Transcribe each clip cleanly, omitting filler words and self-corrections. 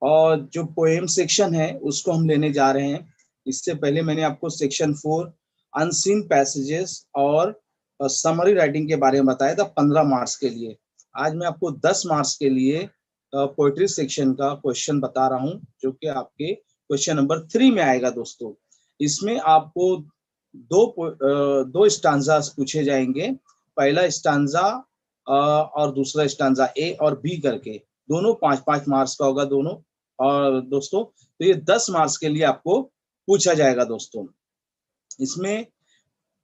और जो poem section है उसको हम लेने जा रहे हैं। इससे पहले मैंने आपको सेक्शन 4 अनसीन पैसेजेस और समरी राइटिंग के बारे में बताया था 15 मार्क्स के लिए। आज मैं आपको 10 मार्क्स के लिए पोएट्री सेक्शन का क्वेश्चन बता रहा हूं, जो कि आपके क्वेश्चन नंबर 3 में आएगा दोस्तों। इसमें आपको दो स्टांजास पूछे जाएंगे, पहला स्टांजा और दूसरा स्टांजा ए और बी करके, दोनों 5-5 मार्क्स का होगा दोनों। और दोस्तों तो ये 10 मार्क्स के लिए आपको पूछा जाएगा दोस्तों। इसमें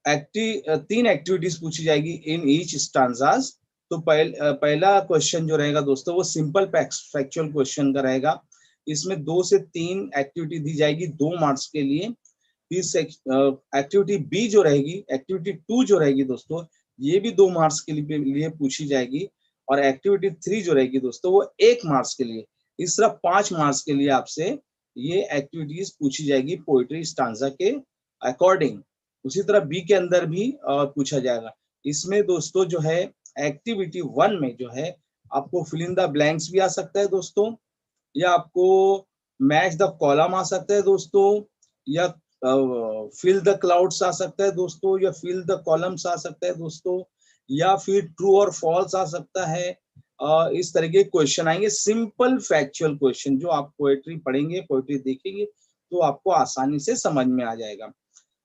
3 एक्टिविटीज पूछी जाएगी इन ईच स्टांजास। तो पहला क्वेश्चन जो रहेगा दोस्तों वो सिंपल फैक्चुअल क्वेश्चन का रहेगा। इसमें 2 से 3 एक्टिविटी दी जाएगी 2 मार्क्स के लिए। फिर एक्टिविटी बी जो रहेगी, एक्टिविटी 2 जो रहेगी दोस्तों, ये भी 2 मार्क्स के लिए पूछी जाएगी। और एक्टिविटी 3 जो रहेगी दोस्तों वो 1 मार्क्स के लिए। इस तरह 5 मार्क्स के लिए आपसे ये एक्टिविटीज पूछी जाएगी पोएट्री स्टांजा के अकॉर्डिंग। उसी तरह बी के अंदर भी पूछा जाएगा। इसमें दोस्तों जो है एक्टिविटी 1 में जो है आपको फिल इन द ब्लैंक्स भी आ सकता है दोस्तों, या आपको मैच द कॉलम आ सकता है दोस्तों, या फिल द क्लाउड्स आ सकता है दोस्तों, या फिल द कॉलम्स आ सकता है दोस्तों, या फिर ट्रू और फॉल्स आ सकता है। इस तरह के क्वेश्चन आएंगे, सिंपल फैक्चुअल क्वेश्चन, जो आप पोएट्री पढ़ेंगे, पोएट्री देखेंगे तो आपको आसानी से समझ में आ जाएगा।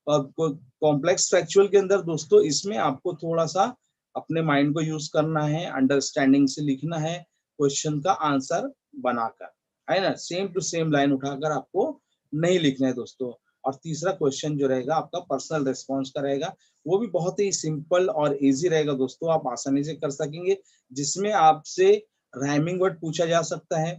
और कॉम्प्लेक्स फैक्चुअल के अंदर दोस्तों इसमें आपको थोड़ा सा अपने माइंड को यूज करना है, अंडरस्टैंडिंग से लिखना है क्वेश्चन का आंसर बनाकर, है ना, सेम टू सेम लाइन उठाकर आपको नहीं लिखना है दोस्तों। और तीसरा क्वेश्चन जो रहेगा आपका पर्सनल रिस्पॉन्स का रहेगा, वो भी बहुत ही सिंपल और इजी रहेगा दोस्तों, आप आसानी से कर सकेंगे। जिसमें आपसे राइमिंग वर्ड पूछा जा सकता है,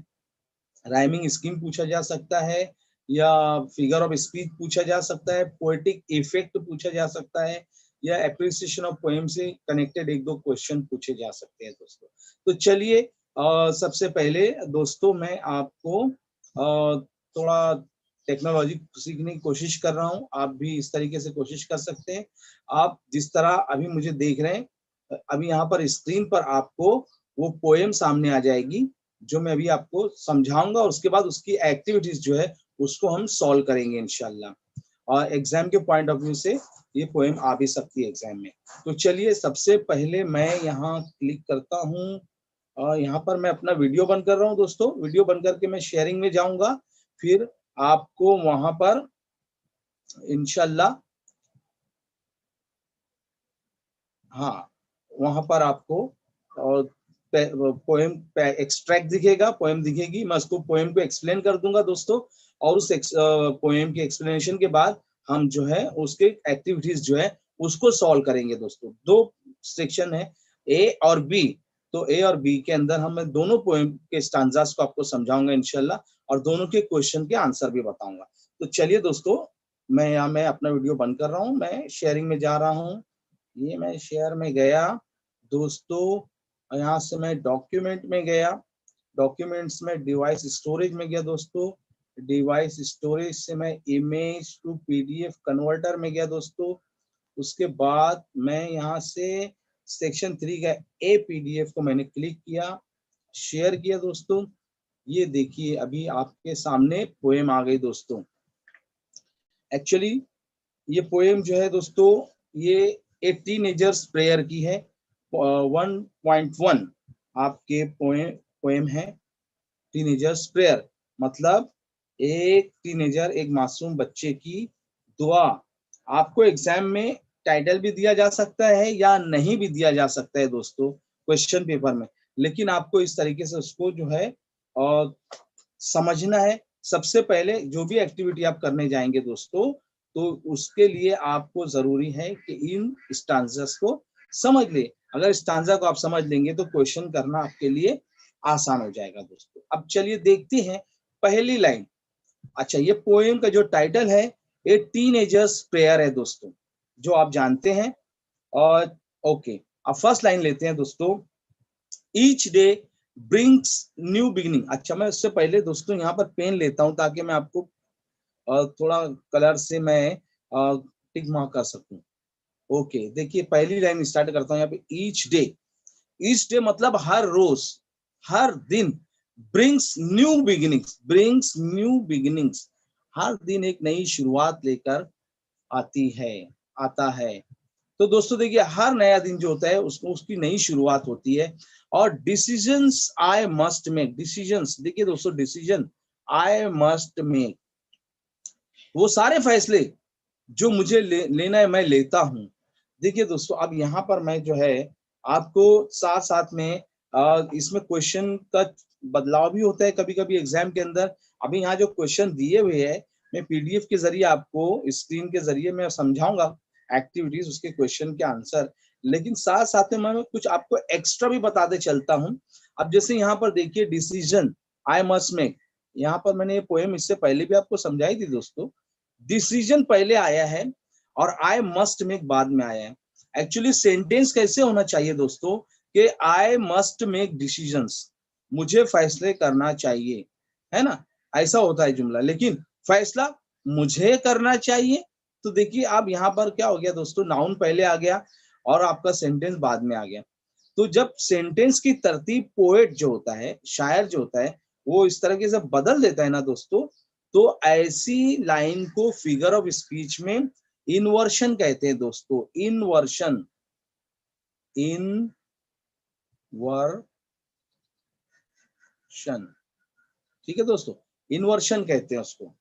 राइमिंग स्कीम पूछा जा सकता है, या फिगर ऑफ स्पीच पूछा जा सकता है, पोएटिक इफेक्ट पूछा जा सकता है, या एप्रिसिएशन ऑफ पोएम से कनेक्टेड 1-2 क्वेश्चन पूछे जा सकते हैं दोस्तों। तो चलिए सबसे पहले दोस्तों मैं आपको थोड़ा टेक्नोलॉजी सीखने की कोशिश कर रहा हूँ, आप भी इस तरीके से कोशिश कर सकते हैं। आप जिस तरह अभी मुझे देख रहे हैं, अभी यहाँ पर स्क्रीन पर आपको वो पोएम सामने आ जाएगी जो मैं अभी आपको समझाऊंगा, और उसके बाद उसकी एक्टिविटीज जो है उसको हम सॉल्व करेंगे इंशाल्लाह। और एग्जाम के पॉइंट ऑफ व्यू से ये पोएम आ भी सकती है एग्जाम में। तो चलिए सबसे पहले मैं यहाँ क्लिक करता हूँ, और यहाँ पर मैं अपना वीडियो बंद कर रहा हूँ दोस्तों। वीडियो बंद करके मैं शेयरिंग में जाऊंगा, फिर आपको वहां पर इंशाल्लाह, हाँ, वहां पर आपको पोएम एक्सट्रैक्ट दिखेगा, पोएम दिखेगी, मैं उसको पोएम को एक्सप्लेन कर दूंगा दोस्तों। और उस पोएम के एक्सप्लेनेशन के बाद हम जो है उसके एक्टिविटीज जो है उसको सॉल्व करेंगे दोस्तों। 2 सेक्शन है, ए और बी। तो ए और बी के अंदर हम दोनों पोएम के स्टांजास को आपको समझाऊंगा इंशाल्लाह, और दोनों के क्वेश्चन के आंसर भी बताऊंगा। तो चलिए दोस्तों, मैं अपना वीडियो बंद कर रहा हूँ, मैं शेयरिंग में जा रहा हूँ। ये मैं शेयर में गया दोस्तों, यहाँ से मैं डॉक्यूमेंट में गया, डॉक्यूमेंट्स में डिवाइस स्टोरेज में गया दोस्तों, डिवाइस स्टोरेज से मैं इमेज टू पीडीएफ कन्वर्टर में गया दोस्तों। उसके बाद मैं यहाँ से सेक्शन 3 का ए पीडीएफ को मैंने क्लिक किया, शेयर किया दोस्तों। ये देखिए अभी आपके सामने पोएम आ गई दोस्तों। एक्चुअली ये पोएम जो है दोस्तों, ये एक टीनेजर्स प्रेयर की है, 1.1 आपके पोएम है टीनेजर्स प्रेयर। मतलब एक टीनेजर, एक मासूम बच्चे की दुआ। आपको एग्जाम में टाइटल भी दिया जा सकता है या नहीं भी दिया जा सकता है दोस्तों क्वेश्चन पेपर में, लेकिन आपको इस तरीके से उसको जो है और समझना है। सबसे पहले जो भी एक्टिविटी आप करने जाएंगे दोस्तों, तो उसके लिए आपको जरूरी है कि इन स्टांजास को समझ ले। अगर स्टांजा को आप समझ लेंगे तो क्वेश्चन करना आपके लिए आसान हो जाएगा दोस्तों। अब चलिए देखते हैं पहली लाइन। अच्छा, ये पोएम का जो टाइटल है ये टीनेजर्स प्रेयर है दोस्तों, जो आप जानते हैं। और ओके, अब फर्स्ट लाइन लेते हैं दोस्तों, each day brings new beginning. अच्छा, मैं उससे पहले दोस्तों यहाँ पर पेन लेता हूँ ताकि मैं आपको थोड़ा कलर से मैं टिक मार्क कर सकूं। ओके, देखिए पहली लाइन स्टार्ट करता हूँ यहाँ पे, ईच डे। ईच डे मतलब हर रोज, हर दिन, ब्रिंग्स न्यू बिगिनिंग्स, हर दिन एक नई शुरुआत लेकर आता है। तो दोस्तों देखिए, हर नया दिन जो होता है उसको उसकी नई शुरुआत होती है। और decisions I must make, decisions देखिए दोस्तों, डिसीजन आई मस्ट मेक, वो सारे फैसले जो मुझे लेना है मैं लेता हूँ। देखिए दोस्तों, अब यहाँ पर मैं जो है आपको साथ साथ में इसमें क्वेश्चन का बदलाव भी होता है कभी कभी एग्जाम के अंदर। अभी यहाँ जो क्वेश्चन दिए हुए हैं, मैं पीडीएफ के जरिए आपको स्क्रीन के जरिए मैं समझाऊंगा एक्टिविटीज, उसके क्वेश्चन के आंसर, लेकिन साथ साथ में मैं कुछ आपको एक्स्ट्रा भी बताते चलता हूँ। अब जैसे यहाँ पर देखिए, डिसीजन आई मस्ट मेक, यहाँ पर मैंने ये पोएम इससे पहले भी आपको समझाई थी दोस्तों। डिसीजन पहले आया है और आई मस्ट मेक बाद में आया है। एक्चुअली सेंटेंस कैसे होना चाहिए दोस्तों कि आई मस्ट मेक डिसीजंस, मुझे फैसले करना चाहिए, है ना, ऐसा होता है जुमला। लेकिन फैसला मुझे करना चाहिए, तो देखिए अब यहाँ पर क्या हो गया दोस्तों, नाउन पहले आ गया और आपका सेंटेंस बाद में आ गया। तो जब सेंटेंस की तरतीब पोएट जो होता है, शायर जो होता है, वो इस तरह से बदल देता है ना दोस्तों, तो ऐसी लाइन को फिगर ऑफ स्पीच में इनवर्शन कहते हैं दोस्तों। इनवर्शन, ठीक है दोस्तों, इनवर्शन कहते हैं उसको।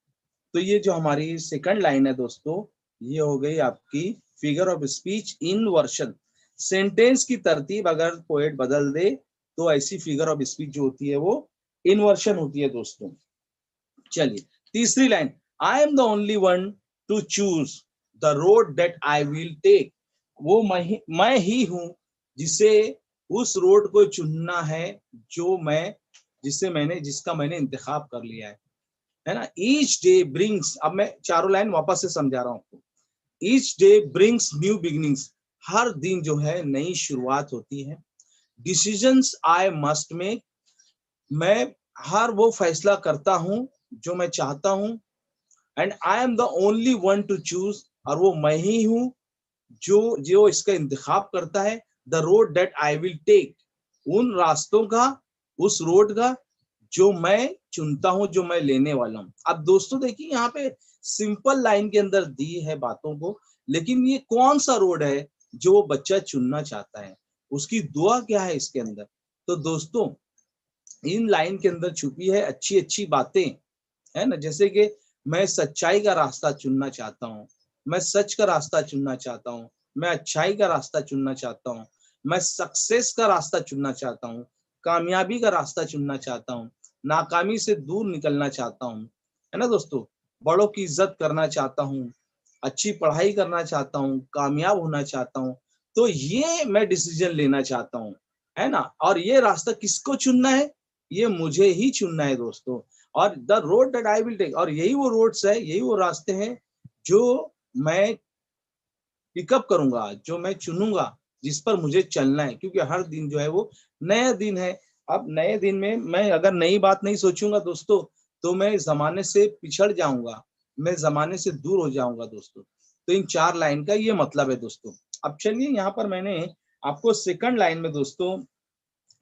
तो ये जो हमारी सेकंड लाइन है दोस्तों, ये हो गई आपकी figure of speech inversion. Sentence की तरतीब अगर पोएट बदल दे तो ऐसी फिगर ऑफ स्पीच जो होती है वो इनवर्शन होती है दोस्तों। चलिए तीसरी line, I am the only one to choose the road that I will take, वो मैं ही हूं जिसे उस रोड को चुनना है जो मैं जिसका मैंने इंतखाब कर लिया है ना। ईच डे ब्रिंग्स, अब मैं चारों लाइन वापस से समझा रहा हूं आपको। Each day brings new beginnings, हर दिन जो है नई शुरुआत होती है। डिसीजंस आई मस्ट मेक, मैं हर वो फैसला करता हूं जो मैं चाहता हूं। And I am the only one to choose, और वो मैं ही हूं जो जो इसका इंतखाब करता है। The road that I will take, उन रास्तों का, उस रोड का जो मैं चुनता हूं, जो मैं लेने वाला हूं। अब दोस्तों देखिए, यहाँ पे सिंपल लाइन के अंदर दी है बातों को, लेकिन ये कौन सा रोड है जो वो बच्चा चुनना चाहता है, उसकी दुआ क्या है इसके अंदर। तो दोस्तों इन लाइन के अंदर छुपी है अच्छी अच्छी बातें, है ना। जैसे कि मैं सच्चाई का रास्ता चुनना चाहता हूँ, मैं सच का रास्ता चुनना चाहता हूँ, मैं अच्छाई का रास्ता चुनना चाहता हूँ, मैं सक्सेस का रास्ता चुनना चाहता हूँ, कामयाबी का रास्ता चुनना चाहता हूँ, नाकामी से दूर निकलना चाहता हूँ, है ना दोस्तों, बड़ों की इज्जत करना चाहता हूँ, अच्छी पढ़ाई करना चाहता हूँ, कामयाब होना चाहता हूँ। तो ये मैं डिसीजन लेना चाहता हूँ, है ना। और ये रास्ता किसको चुनना है, ये मुझे ही चुनना है दोस्तों। और the road that I will take, और यही वो रोड्स है, यही वो रास्ते हैं जो मैं पिकअप करूंगा, जो मैं चुनूंगा, जिस पर मुझे चलना है, क्योंकि हर दिन जो है वो नया दिन है। अब नए दिन में मैं अगर नई बात नहीं सोचूंगा दोस्तों, तो मैं जमाने से पिछड़ जाऊंगा, मैं जमाने से दूर हो जाऊंगा दोस्तों। तो इन चार लाइन का ये मतलब है दोस्तों। अब चलिए यहाँ पर मैंने आपको सेकंड लाइन में दोस्तों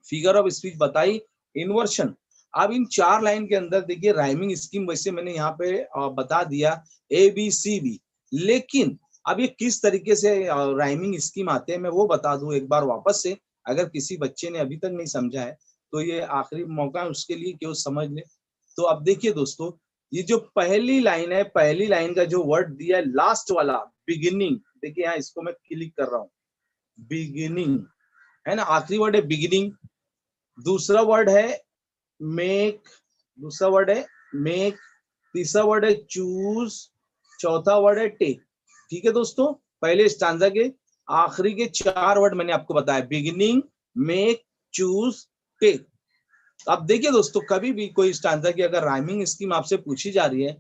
फिगर ऑफ स्पीच बताई, इन्वर्शन। अब इन चार लाइन के अंदर देखिए राइमिंग स्कीम वैसे मैंने यहाँ पे बता दिया ABCD, लेकिन अब ये किस तरीके से राइमिंग स्कीम आते हैं मैं वो बता दूं एक बार वापस से, अगर किसी बच्चे ने अभी तक नहीं समझा है तो ये आखिरी मौका है उसके लिए कि वो समझ ले। तो अब देखिए दोस्तों, ये जो पहली लाइन है, पहली लाइन का जो वर्ड दिया है लास्ट वाला बिगिनिंग, देखिए यहाँ इसको मैं क्लिक कर रहा हूँ, बिगिनिंग, है ना, आखिरी वर्ड है बिगिनिंग। दूसरा वर्ड है मेक, दूसरा वर्ड है मेक, तीसरा वर्ड है चूज, चौथा वर्ड है टेक। ठीक है दोस्तों, पहले स्टांजा के आखिरी के चार वर्ड मैंने आपको बताया, बिगिनिंग, मेक, चूज, टेक। अब देखिए दोस्तों, कभी भी कोई स्टांजा की अगर राइमिंग स्कीम आपसे पूछी जा रही है,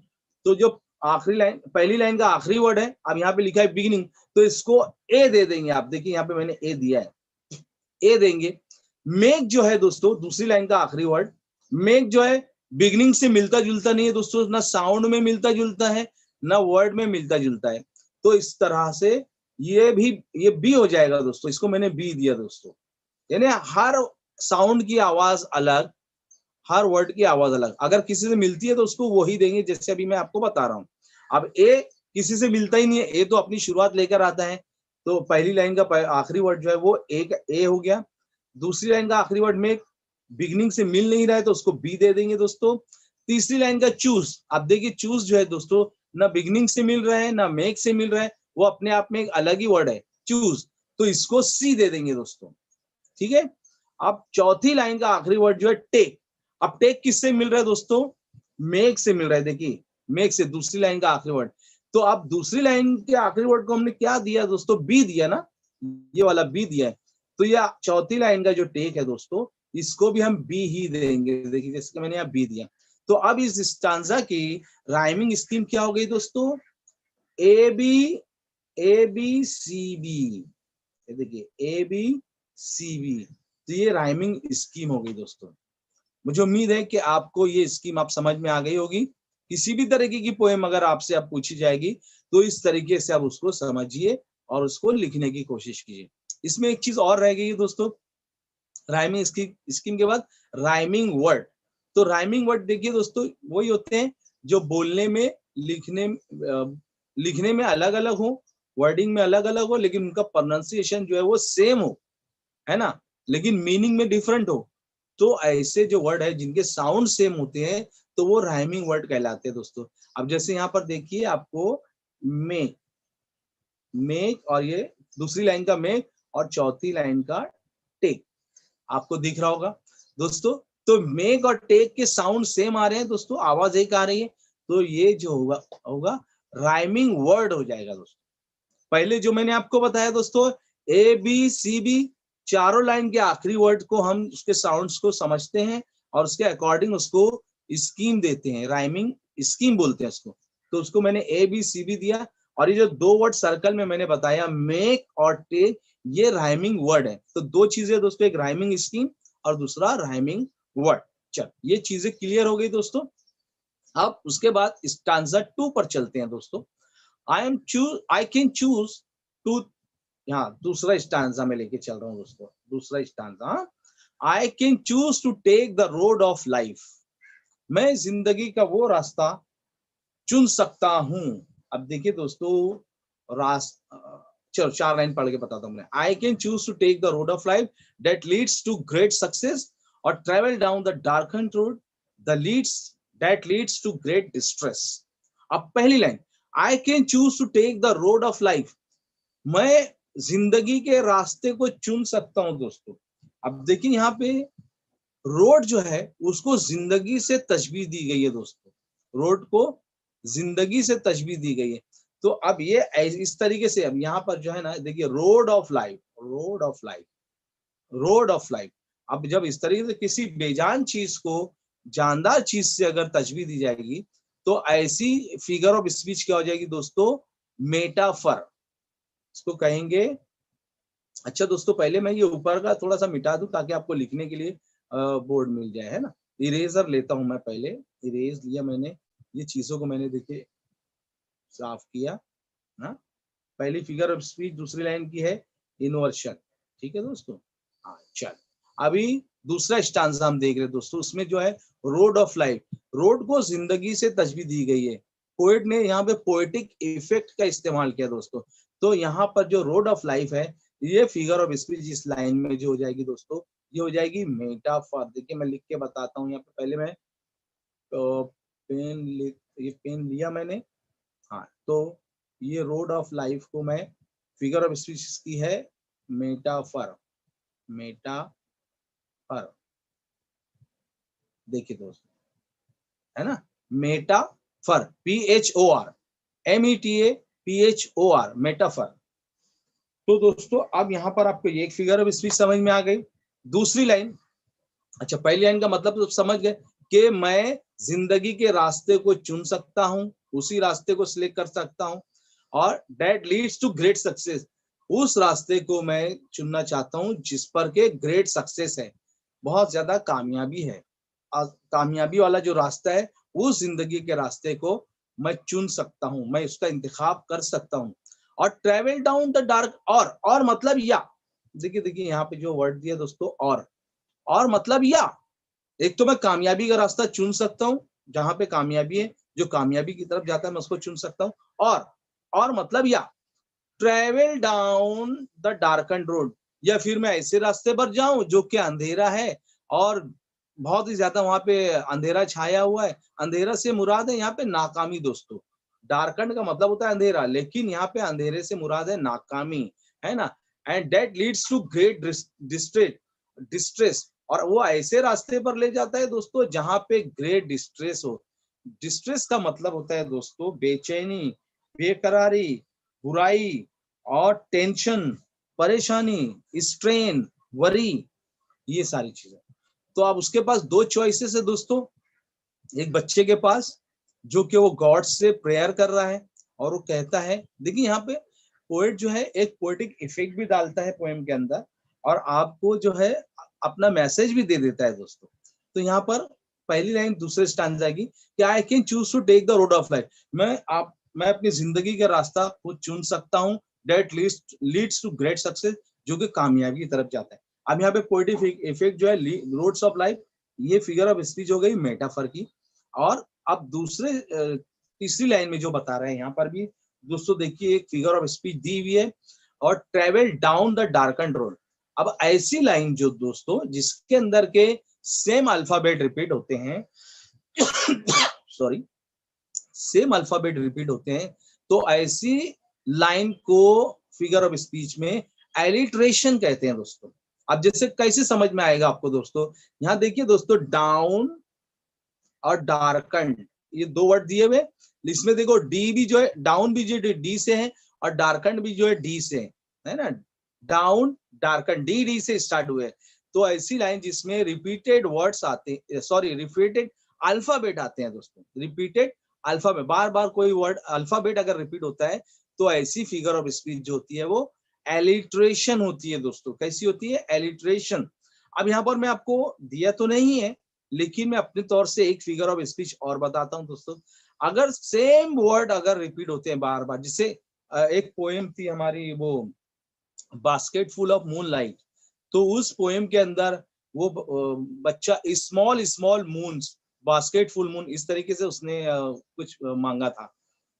तो जो आखिरी लाइन, पहली लाइन का आखिरी वर्ड है, अब यहाँ पे लिखा है बिगिनिंग, तो इसको ए दे देंगे आप। देखिए यहाँ पे मैंने ए दिया है, ए देंगे। मेक जो है दोस्तों दूसरी लाइन का आखिरी वर्ड, मेक जो है बिगिनिंग से मिलता जुलता नहीं है दोस्तों, ना साउंड में मिलता जुलता है, ना वर्ड में मिलता जुलता है। तो इस तरह से ये बी हो जाएगा दोस्तों, इसको मैंने बी दिया दोस्तों। यानी हर साउंड की आवाज अलग, हर वर्ड की आवाज अलग, अगर किसी से मिलती है तो उसको वही देंगे जैसे अभी मैं आपको बता रहा हूँ। अब ए किसी से मिलता ही नहीं है, ए तो अपनी शुरुआत लेकर आता है, तो पहली लाइन का आखिरी वर्ड जो है वो ए हो गया। दूसरी लाइन का आखिरी वर्ड में बिगनिंग से मिल नहीं रहा है तो उसको बी दे देंगे दोस्तों। तीसरी लाइन का चूज, अब देखिए चूज जो है दोस्तों ना बिगनिंग से मिल रहा है ना मेक से मिल रहा है, वो अपने आप में एक अलग ही वर्ड है चूज, तो इसको सी दे देंगे दोस्तों। ठीक है। अब चौथी लाइन का आखिरी वर्ड जो है टेक, अब टेक किससे मिल रहा है दोस्तों, मेक से मिल रहा है। देखिए मेक से दूसरी लाइन का आखिरी वर्ड, तो अब दूसरी लाइन के आखिरी वर्ड को हमने क्या दिया दोस्तों, बी दिया ना, ये वाला बी दिया है। तो यह चौथी लाइन का जो टेक है दोस्तों, इसको भी हम बी ही देंगे। देखिए जैसे मैंने यहाँ बी दिया। तो अब इस स्टांजा की राइमिंग स्कीम क्या हो गई दोस्तों, ए बी सी बी, देखिए ए बी सी बी, तो ये राइमिंग स्कीम हो गई दोस्तों। मुझे उम्मीद है कि आपको ये स्कीम आप समझ में आ गई होगी। किसी भी तरीके की पोएम अगर आपसे आप पूछी जाएगी तो इस तरीके से आप उसको समझिए और उसको लिखने की कोशिश कीजिए। इसमें एक चीज और रह गई है दोस्तों, राइमिंग स्कीम के बाद राइमिंग वर्ड। तो राइमिंग वर्ड देखिए दोस्तों वही होते हैं जो बोलने में लिखने में अलग अलग हो, वर्डिंग में अलग अलग हो, लेकिन उनका प्रोनाउंसिएशन जो है वो सेम हो, है ना, लेकिन मीनिंग में डिफरेंट हो। तो ऐसे जो वर्ड है जिनके साउंड सेम होते हैं तो वो राइमिंग वर्ड कहलाते हैं दोस्तों। अब जैसे यहाँ पर देखिए आपको मेक, मेक और ये दूसरी लाइन का मेक और चौथी लाइन का टेक आपको दिख रहा होगा दोस्तों। तो मेक और टेक के साउंड सेम आ रहे हैं दोस्तों, आवाज एक आ रही है, तो ये जो होगा होगा राइमिंग वर्ड हो जाएगा दोस्तों। पहले जो मैंने आपको बताया दोस्तों, ए बी सी बी, चारों लाइन के आखिरी वर्ड को हम उसके साउंड्स को समझते हैं और उसके अकॉर्डिंग उसको स्कीम देते हैं, राइमिंग स्कीम बोलते हैं उसको। तो उसको मैंने ए बी सी बी दिया, और ये जो दो वर्ड सर्कल में मैंने बताया मेक और टेक, ये राइमिंग वर्ड है। तो दो चीजें दोस्तों, एक राइमिंग स्कीम और दूसरा राइमिंग वर्ड। चल ये चीजें क्लियर हो गई दोस्तों। अब उसके बाद स्टांजा 2 पर चलते हैं दोस्तों। I can choose to, यहाँ दूसरा स्टांजा में लेके चल रहा हूँ दोस्तों, दूसरा stanza, I can choose to take the road of life, मैं जिंदगी का वो रास्ता चुन सकता हूँ। अब देखिए दोस्तों चलो 4 लाइन पढ़ के बताता हूँ मैं। I can choose to take the road of life that leads to great success or travel down the darkened road that leads to great distress। अब पहली line, I can choose to take the road of life, मैं जिंदगी के रास्ते को चुन सकता हूं दोस्तों। अब देखिए यहाँ पे रोड जो है उसको जिंदगी से तशबीह दी गई है दोस्तों, रोड को जिंदगी से तशबीह दी गई है। तो अब ये इस तरीके से, अब यहाँ पर जो है ना देखिए road of life, road of life, road of life. अब जब इस तरीके से किसी बेजान चीज को जानदार चीज से अगर तशबीह दी जाएगी तो ऐसी फिगर ऑफ स्पीच क्या हो जाएगी दोस्तों, मेटाफर इसको कहेंगे। अच्छा दोस्तों पहले मैं ये ऊपर का थोड़ा सा मिटा दूं ताकि आपको लिखने के लिए बोर्ड मिल जाए, है ना। इरेजर लेता हूं मैं, पहले इरेज लिया मैंने, ये चीजों को मैंने देखिए साफ किया ना। पहली फिगर ऑफ स्पीच दूसरी लाइन की है इन्वर्शन, ठीक है दोस्तों। हाँ चल, अभी दूसरा स्टांजा हम देख रहे हैं दोस्तों, उसमें जो है रोड ऑफ लाइफ, रोड को जिंदगी से तशबीह दी गई है। पोएट ने यहाँ पे पोएटिक इफेक्ट का इस्तेमाल किया दोस्तों। तो यहाँ पर जो रोड ऑफ लाइफ है, ये फिगर ऑफ स्पीच इस लाइन में जो हो जाएगी दोस्तों, ये हो जाएगी मेटाफर। देखिए मैं लिख के बताता हूँ यहाँ पे, पहले मैं ये पेन लिया मैंने। हाँ तो ये रोड ऑफ लाइफ को मैं, फिगर ऑफ स्पीच की है मेटाफर, मेटाफर। देखिए दोस्तों, है ना, मेटाफर, PHOR, METAPHOR, मेटाफर। तो दोस्तों अब यहाँ पर आपको एक फिगर ऑफ स्पीच समझ में आ गई। दूसरी लाइन, अच्छा पहली लाइन का मतलब तो समझ गए कि मैं जिंदगी के रास्ते को चुन सकता हूं, उसी रास्ते को सिलेक्ट कर सकता हूं, और that leads to great success, उस रास्ते को मैं चुनना चाहता हूं जिस पर के ग्रेट सक्सेस है, बहुत ज्यादा कामयाबी है। कामयाबी वाला जो रास्ता है उस जिंदगी के रास्ते को मैं चुन सकता हूं, मैं उसका इंतखाब कर सकता हूं। और ट्रेवल डाउन द डार्क, और मतलब या, देखिए यहाँ पे जो वर्ड दिया दोस्तों और मतलब या, एक तो मैं कामयाबी का रास्ता चुन सकता हूँ, जहां पे कामयाबी है, जो कामयाबी की तरफ जाता है मैं उसको चुन सकता हूँ, और मतलब या travel down the darken road, या फिर मैं ऐसे रास्ते पर जाऊं जो कि अंधेरा है और बहुत ही ज्यादा वहां पे अंधेरा छाया हुआ है। अंधेरा से मुराद है यहाँ पे नाकामी दोस्तों। डार्कन का मतलब होता है अंधेरा, लेकिन यहाँ पे अंधेरे से मुराद है नाकामी, है ना। And that leads to great distress distress, और वो ऐसे रास्ते पर ले जाता है दोस्तों जहां पे ग्रेट डिस्ट्रेस हो। डिस्ट्रेस का मतलब होता है दोस्तों बेचैनी, बेकरारी, बुराई और टेंशन, परेशानी, स्ट्रेन, वरी, ये सारी चीजें। तो अब उसके पास दो चॉइसेस है दोस्तों। एक बच्चे के पास जो कि वो गॉड से प्रेयर कर रहा है और वो कहता है, देखिए यहाँ पे पोएट जो है एक पोएटिक इफेक्ट भी डालता है पोएम के अंदर, और आपको जो है अपना मैसेज भी दे देता है दोस्तों। तो यहाँ पर पहली लाइन दूसरे स्टैंजा की कि I can choose to take the road of life, मैं अपनी जिंदगी का रास्ता खुद चुन सकता हूँ, that leads to great success, जो कि कामयाबी की तरफ जाता है। अब यहाँ पे पोएटिक इफेक्ट जो है रोड्स ऑफ लाइफ, ये फिगर ऑफ स्पीच हो गई मेटाफर की। और अब तीसरी लाइन में जो बता रहे हैं यहाँ पर भी दोस्तों देखिए एक फिगर ऑफ स्पीच दी हुई है, और travel down the darken road. अब ऐसी लाइन जो दोस्तों जिसके अंदर के सेम अल्फाबेट रिपीट होते हैं सॉरी, सेम अल्फाबेट रिपीट होते हैं, तो ऐसी लाइन को फिगर ऑफ स्पीच में एलिट्रेशन कहते हैं दोस्तों। अब जैसे कैसे समझ में आएगा आपको दोस्तों, यहाँ देखिए दोस्तों डाउन और डार्कन, ये दो वर्ड दिए हुए, इसमें देखो डी भी जो है, डाउन भी जो डी से है और डार्कन भी जो है डी से है ना। डाउन डार्कन डी डी से स्टार्ट हुए। तो ऐसी लाइन जिसमें रिपीटेड वर्ड्स आते, सॉरी रिपीटेड अल्फाबेट आते हैं दोस्तों, रिपीटेड अल्फाबेट, बार बार कोई वर्ड अल्फाबेट अगर रिपीट होता है तो ऐसी फिगर ऑफ स्पीच जो होती है वो एलिट्रेशन होती है दोस्तों। कैसी होती है? एलिट्रेशन। अब यहाँ पर मैं आपको दिया तो नहीं है, लेकिन मैं अपने तौर से एक फिगर ऑफ स्पीच और बताता हूं दोस्तों। अगर सेम वर्ड अगर रिपीट होते हैं बार बार, जिसे एक पोएम थी हमारी वो बास्केट फुल ऑफ मूनलाइट, तो उस पोएम के अंदर वो बच्चा small small moons, basket full moon, इस तरीके से उसने कुछ मांगा था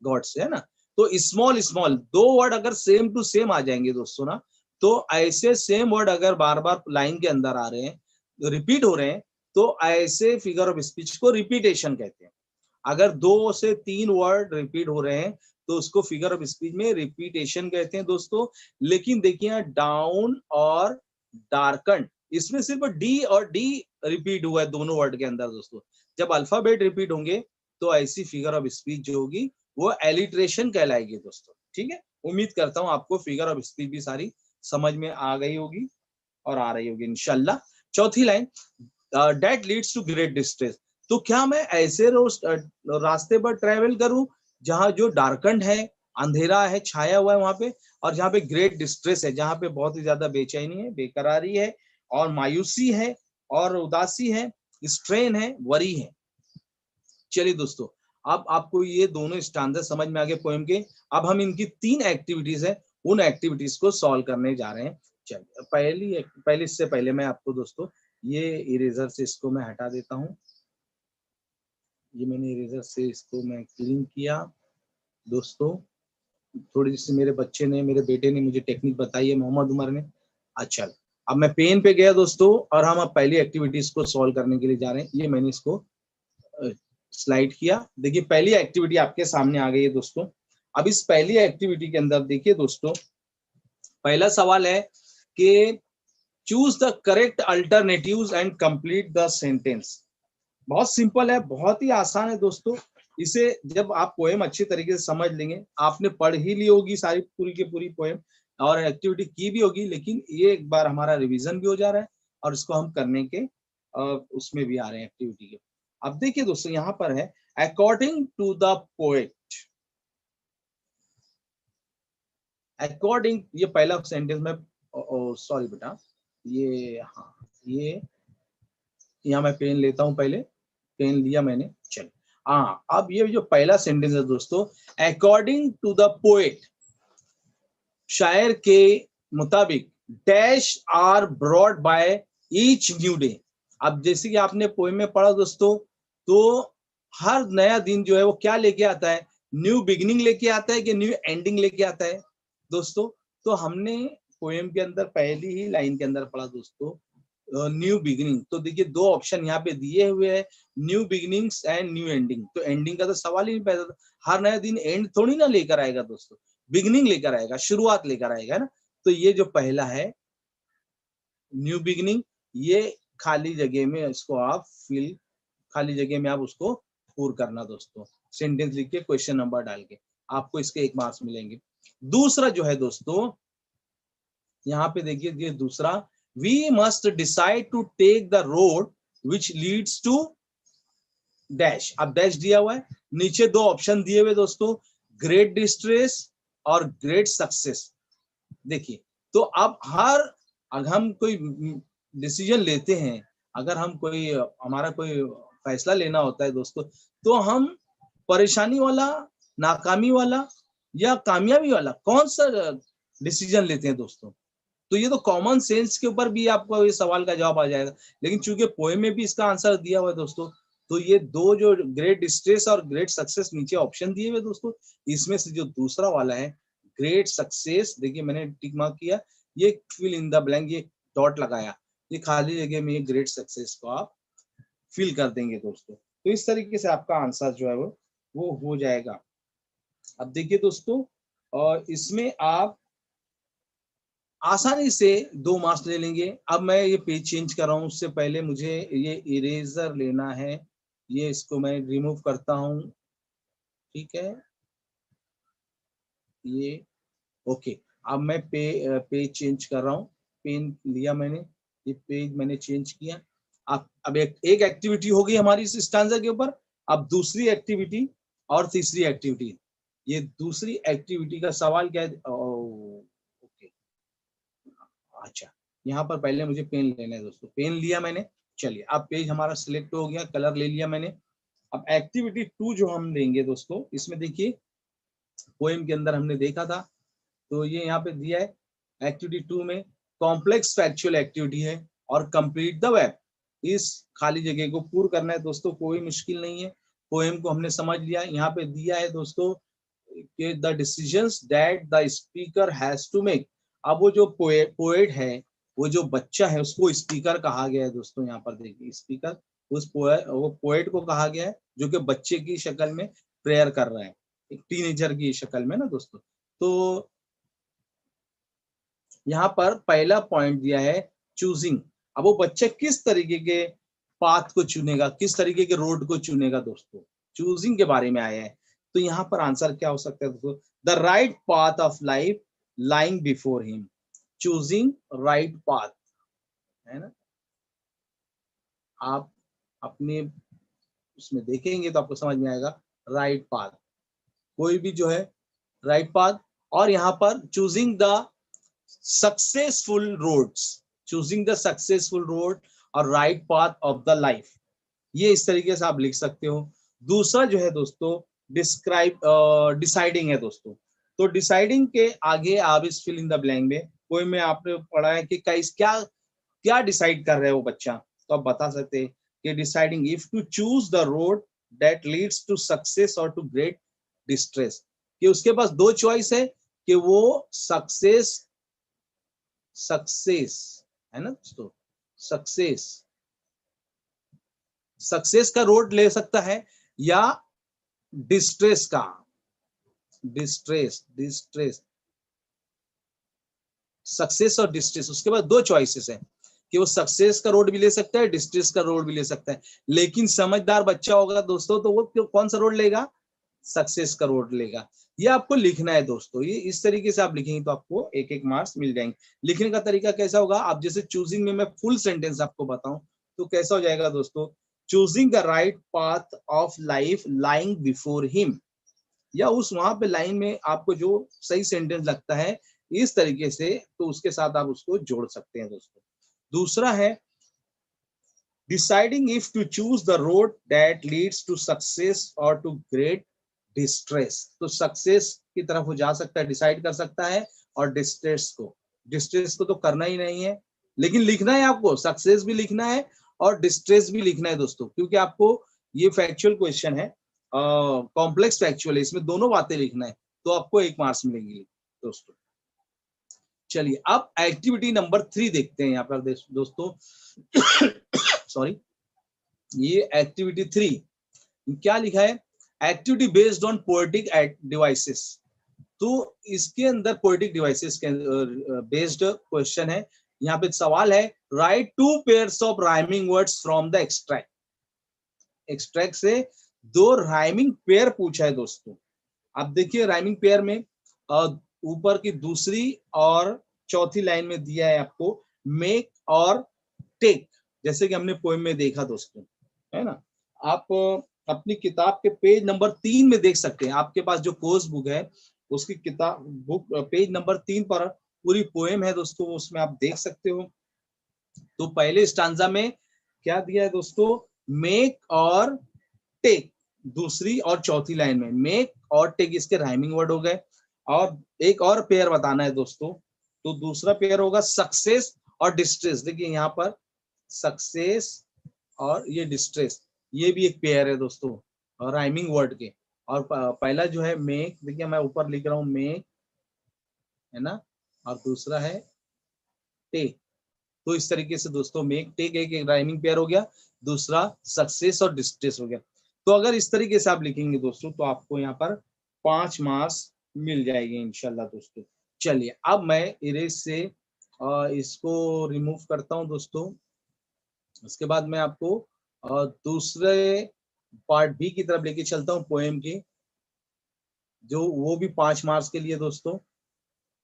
गॉड से, है ना। तो स्मॉल स्मॉल दो वर्ड अगर सेम टू सेम आ जाएंगे दोस्तों ना, तो ऐसे सेम वर्ड अगर बार बार लाइन के अंदर आ रहे हैं, रिपीट हो रहे हैं, तो ऐसे फिगर ऑफ स्पीच को रिपीटेशन कहते हैं। अगर 2 से 3 वर्ड रिपीट हो रहे हैं तो उसको फिगर ऑफ स्पीच में रिपीटेशन कहते हैं दोस्तों। लेकिन देखिए डाउन और डार्कन, इसमें सिर्फ डी और डी रिपीट हुआ है दोनों वर्ड के अंदर दोस्तों। जब अल्फाबेट रिपीट होंगे तो ऐसी फिगर ऑफ स्पीच जो होगी वो एलिट्रेशन कहलाएगी दोस्तों। ठीक है, उम्मीद करता हूं आपको फिगर ऑफ स्पीच भी सारी समझ में आ गई होगी और आ रही होगी इंशाल्लाह। चौथी line, that leads to great distress. तो क्या मैं ऐसे रास्ते पर ट्रेवल करूं जहां जो डार्कन है, अंधेरा है, छाया हुआ है वहां पे, और जहां पे ग्रेट डिस्ट्रेस है, जहां पे बहुत ही ज्यादा बेचैनी है, बेकरारी है और मायूसी है और उदासी है, स्ट्रेन है, वरी है। चलिए दोस्तों, अब आपको ये दोनों स्टैंजा समझ में आ गए पोएम के। अब हम इनकी 3 एक्टिविटीज है, उन एक्टिविटीज को सॉल्व करने जा रहे हैं। चलिए पहले इससे पहले मैं आपको दोस्तों ये इरेजर से इसको मैं हटा देता हूं। ये मैंने इरेजर से इसको मैं क्लीन किया दोस्तों। थोड़ी सी मेरे बच्चे ने, मेरे बेटे ने मुझे टेक्निक बताई है, मोहम्मद उमर ने। अच्छा, अब मैं पेन पे गया दोस्तों, और हम अब पहली एक्टिविटीज को सॉल्व करने के लिए जा रहे हैं। ये मैंने इसको स्लाइड किया। देखिए पहली एक्टिविटी आपके सामने आ गई है दोस्तों। अब इस पहली एक्टिविटी के अंदर देखिए दोस्तों, पहला सवाल है कि choose the correct alternatives and complete the sentence. बहुत सिंपल है, बहुत ही आसान है दोस्तों। इसे जब आप पोएम अच्छी तरीके से समझ लेंगे, आपने पढ़ ही ली होगी सारी पूरी की पूरी पोएम और एक्टिविटी की भी होगी, लेकिन ये एक बार हमारा रिवीजन भी हो जा रहा है और इसको हम करने के उसमें भी आ रहे हैं एक्टिविटी के। अब देखिए दोस्तों यहाँ पर है according to the poet. According, ये पहला सेंटेंस में, सॉरी बेटा, ये हाँ, ये यहाँ मैं पेन लेता हूं, पहले पेन लिया मैंने। चल हाँ, अब ये जो पहला सेंटेंस है दोस्तों, अकॉर्डिंग टू द पोएट, शायर के मुताबिक dash are brought by each new day. अब जैसे कि आपने पोएम में पढ़ा दोस्तों, तो हर नया दिन जो है वो क्या लेके आता है, न्यू बिगिनिंग लेके आता है कि न्यू एंडिंग लेके आता है दोस्तों। तो हमने पोएम के अंदर पहली ही लाइन के अंदर पढ़ा दोस्तों न्यू बिगिनिंग। तो देखिए दो ऑप्शन यहाँ पे दिए हुए हैं, new beginnings and new ending. तो एंडिंग का तो सवाल ही नहीं पैदा, हर नया दिन एंड थोड़ी ना लेकर आएगा दोस्तों, बिगिनिंग लेकर आएगा, शुरुआत लेकर आएगा, है ना। तो ये जो पहला है न्यू बिगिनिंग, ये खाली जगह में इसको आप फिल, खाली जगह में आप उसको पूर करना दोस्तों, सेंटेंस लिख के क्वेश्चन नंबर डाल के, आपको इसके 1 मार्क्स मिलेंगे। दूसरा जो है दोस्तों, यहाँ पे देखिए ये दूसरा, we must decide to take the road which leads to dash. अब डैश दिया हुआ है, नीचे दो ऑप्शन दिए हुए दोस्तों, ग्रेट डिस्ट्रेस और ग्रेट सक्सेस। देखिए तो अब अगर हम कोई डिसीजन लेते हैं, अगर हम कोई हमारा कोई फैसला लेना होता है दोस्तों, तो हम परेशानी वाला, नाकामी वाला या कामयाबी वाला कौन सा डिसीजन लेते हैं दोस्तों। तो ये तो कॉमन सेंस के ऊपर भी आपको ये सवाल का जवाब आ जाएगा, लेकिन चूंकि पोएम में भी इसका आंसर दिया हुआ है दोस्तों, तो ये दो जो ग्रेट डिस्ट्रेस और ग्रेट सक्सेस नीचे ऑप्शन दिए हुए दोस्तों, इसमें से जो दूसरा वाला है ग्रेट सक्सेस, देखिए मैंने टिक मार्क किया, ये फिल इन द ब्लैंक, ये डॉट लगाया, ये खाली जगह में ये ग्रेट सक्सेस को आप फिल कर देंगे दोस्तों। तो इस तरीके से आपका आंसर जो है वो हो जाएगा। अब देखिए दोस्तों, और इसमें आप आसानी से 2 मार्क्स ले लेंगे। अब मैं ये पेज चेंज कर रहा हूँ, उससे पहले मुझे ये इरेजर लेना है, ये इसको मैं रिमूव करता हूँ, ठीक है, ये ओके। अब मैं पेज चेंज कर रहा हूँ, पेन लिया मैंने, ये पेज मैंने चेंज किया। अब एक एक्टिविटी हो गई हमारी इस स्टैंजा के ऊपर। अब दूसरी एक्टिविटी और तीसरी एक्टिविटी, ये दूसरी एक्टिविटी का सवाल क्या है, ओके, अच्छा, यहाँ पर पहले मुझे पेन लेना है दोस्तों, पेन लिया मैंने। चलिए अब पेज हमारा सिलेक्ट हो गया, कलर ले लिया मैंने। अब एक्टिविटी 2 जो हम लेंगे दोस्तों, इसमें देखिए पोएम के अंदर हमने देखा था, तो ये यहाँ पे दिया है एक्टिविटी 2 में कॉम्प्लेक्स फैक्चुअल एक्टिविटी है और कंप्लीट द वेब। इस खाली जगह को पूर्ण करना है दोस्तों, कोई मुश्किल नहीं है, पोएम को हमने समझ लिया। यहाँ पे दिया है दोस्तों कि the decisions that the speaker has to make. अब वो जो पोएट है, वो जो बच्चा है, उसको स्पीकर कहा गया है दोस्तों। यहाँ पर देखिए स्पीकर, वो पोएट को कहा गया है जो कि बच्चे की शक्ल में प्रेयर कर रहा है, एक टीनेजर की शक्ल में ना दोस्तों। तो यहाँ पर पहला पॉइंट दिया है चूजिंग। अब वो बच्चा किस तरीके के पाथ को चुनेगा, किस तरीके के रोड को चुनेगा दोस्तों, चूजिंग के बारे में आया है। तो यहाँ पर आंसर क्या हो सकता है दोस्तों, the right path of life lying before him, choosing right path, है ना। आप अपने उसमें देखेंगे तो आपको समझ में आएगा राइट पाथ, कोई भी जो है राइट पाथ। और यहाँ पर choosing the successful roads, choosing the successful road और right path of the life, ये इस तरीके से आप लिख सकते हो। दूसरा जो है दोस्तों डिस्क्राइब, डिसाइडिंग है दोस्तों। तो डिसाइडिंग के आगे आप इस फिल इन द ब्लैंक में, कोई में आपने पढ़ा है कि क्या क्या डिसाइड कर रहे हो बच्चा, तो आप बता सकते हैं कि deciding if to choose the road that leads to success और टू ग्रेट डिस्ट्रेस, कि उसके पास दो चॉइस है कि वो सक्सेस है ना दोस्तों, सक्सेस सक्सेस का रोड ले सकता है या डिस्ट्रेस का, डिस्ट्रेस सक्सेस और डिस्ट्रेस, उसके बाद दो चॉइसेस है कि वो सक्सेस का रोड भी ले सकता है, डिस्ट्रेस का रोड भी ले सकता है। लेकिन समझदार बच्चा होगा दोस्तों तो वो कौन सा रोड लेगा, सक्सेस का रोड लेगा। ये आपको लिखना है दोस्तों, ये इस तरीके से आप लिखेंगे तो आपको 1-1 मार्क्स मिल जाएंगे। लिखने का तरीका कैसा होगा, आप जैसे चूजिंग में मैं फुल सेंटेंस आपको बताऊं तो कैसा हो जाएगा दोस्तों, choosing the right path of life lying before him, या उस वहां पे लाइन में आपको जो सही सेंटेंस लगता है इस तरीके से, तो उसके साथ आप उसको जोड़ सकते हैं दोस्तों। दूसरा है deciding if to choose the road that leads to success और टू ग्रेट डिस्ट्रेस। तो सक्सेस की तरफ वो जा सकता है, डिसाइड कर सकता है, और डिस्ट्रेस को तो करना ही नहीं है, लेकिन लिखना है आपको, सक्सेस भी लिखना है और डिस्ट्रेस भी लिखना है दोस्तों, क्योंकि आपको ये फैक्चुअल क्वेश्चन है, कॉम्प्लेक्स फैक्चुअल है, इसमें दोनों बातें लिखना है, तो आपको 1 मार्क्स मिलेंगे दोस्तों। चलिए अब एक्टिविटी नंबर 3 देखते हैं यहाँ पर दोस्तों। सॉरी, ये एक्टिविटी 3 क्या लिखा है, activity based on poetic devices. तो इसके अंदर पोएटिक डिवाइसेस के बेस्ड क्वेश्चन है। यहाँ पे सवाल है, right 2 pairs of rhyming words from the extract. Extract से 2 राइमिंग पेयर पूछा है दोस्तों। अब देखिए राइमिंग पेयर में ऊपर की दूसरी और चौथी लाइन में दिया है आपको मेक और टेक, जैसे कि हमने पोएम में देखा दोस्तों, है ना। आप अपनी किताब के पेज नंबर 3 में देख सकते हैं, आपके पास जो कोर्स बुक है उसकी किताब बुक पेज नंबर 3 पर पूरी पोएम है दोस्तों, उसमें आप देख सकते हो। तो पहले स्टांजा में क्या दिया है दोस्तों, मेक और टेक। दूसरी और चौथी लाइन में मेक और टेक इसके राइमिंग वर्ड हो गए। और एक और पेयर बताना है दोस्तों, तो दूसरा पेयर होगा सक्सेस और डिस्ट्रेस। देखिए यहाँ पर सक्सेस और ये डिस्ट्रेस, ये भी एक पेयर है दोस्तों और राइमिंग वर्ड के। और पहला जो है मेक, देखिए मैं ऊपर लिख रहा हूँ मेक, है ना, और दूसरा है टेक। तो इस तरीके से दोस्तों मेक टेक एक राइमिंग पेयर हो गया, दूसरा सक्सेस और डिस्ट्रेस हो गया। तो अगर इस तरीके से आप लिखेंगे दोस्तों तो आपको यहाँ पर 5 मार्क्स मिल जाएंगे इंशाल्लाह दोस्तों। चलिए अब मैं इरेज से इसको रिमूव करता हूँ दोस्तों। उसके बाद मैं आपको दूसरे पार्ट बी की तरफ लेके चलता हूँ पोएम के, जो वो भी 5 मार्क्स के लिए दोस्तों।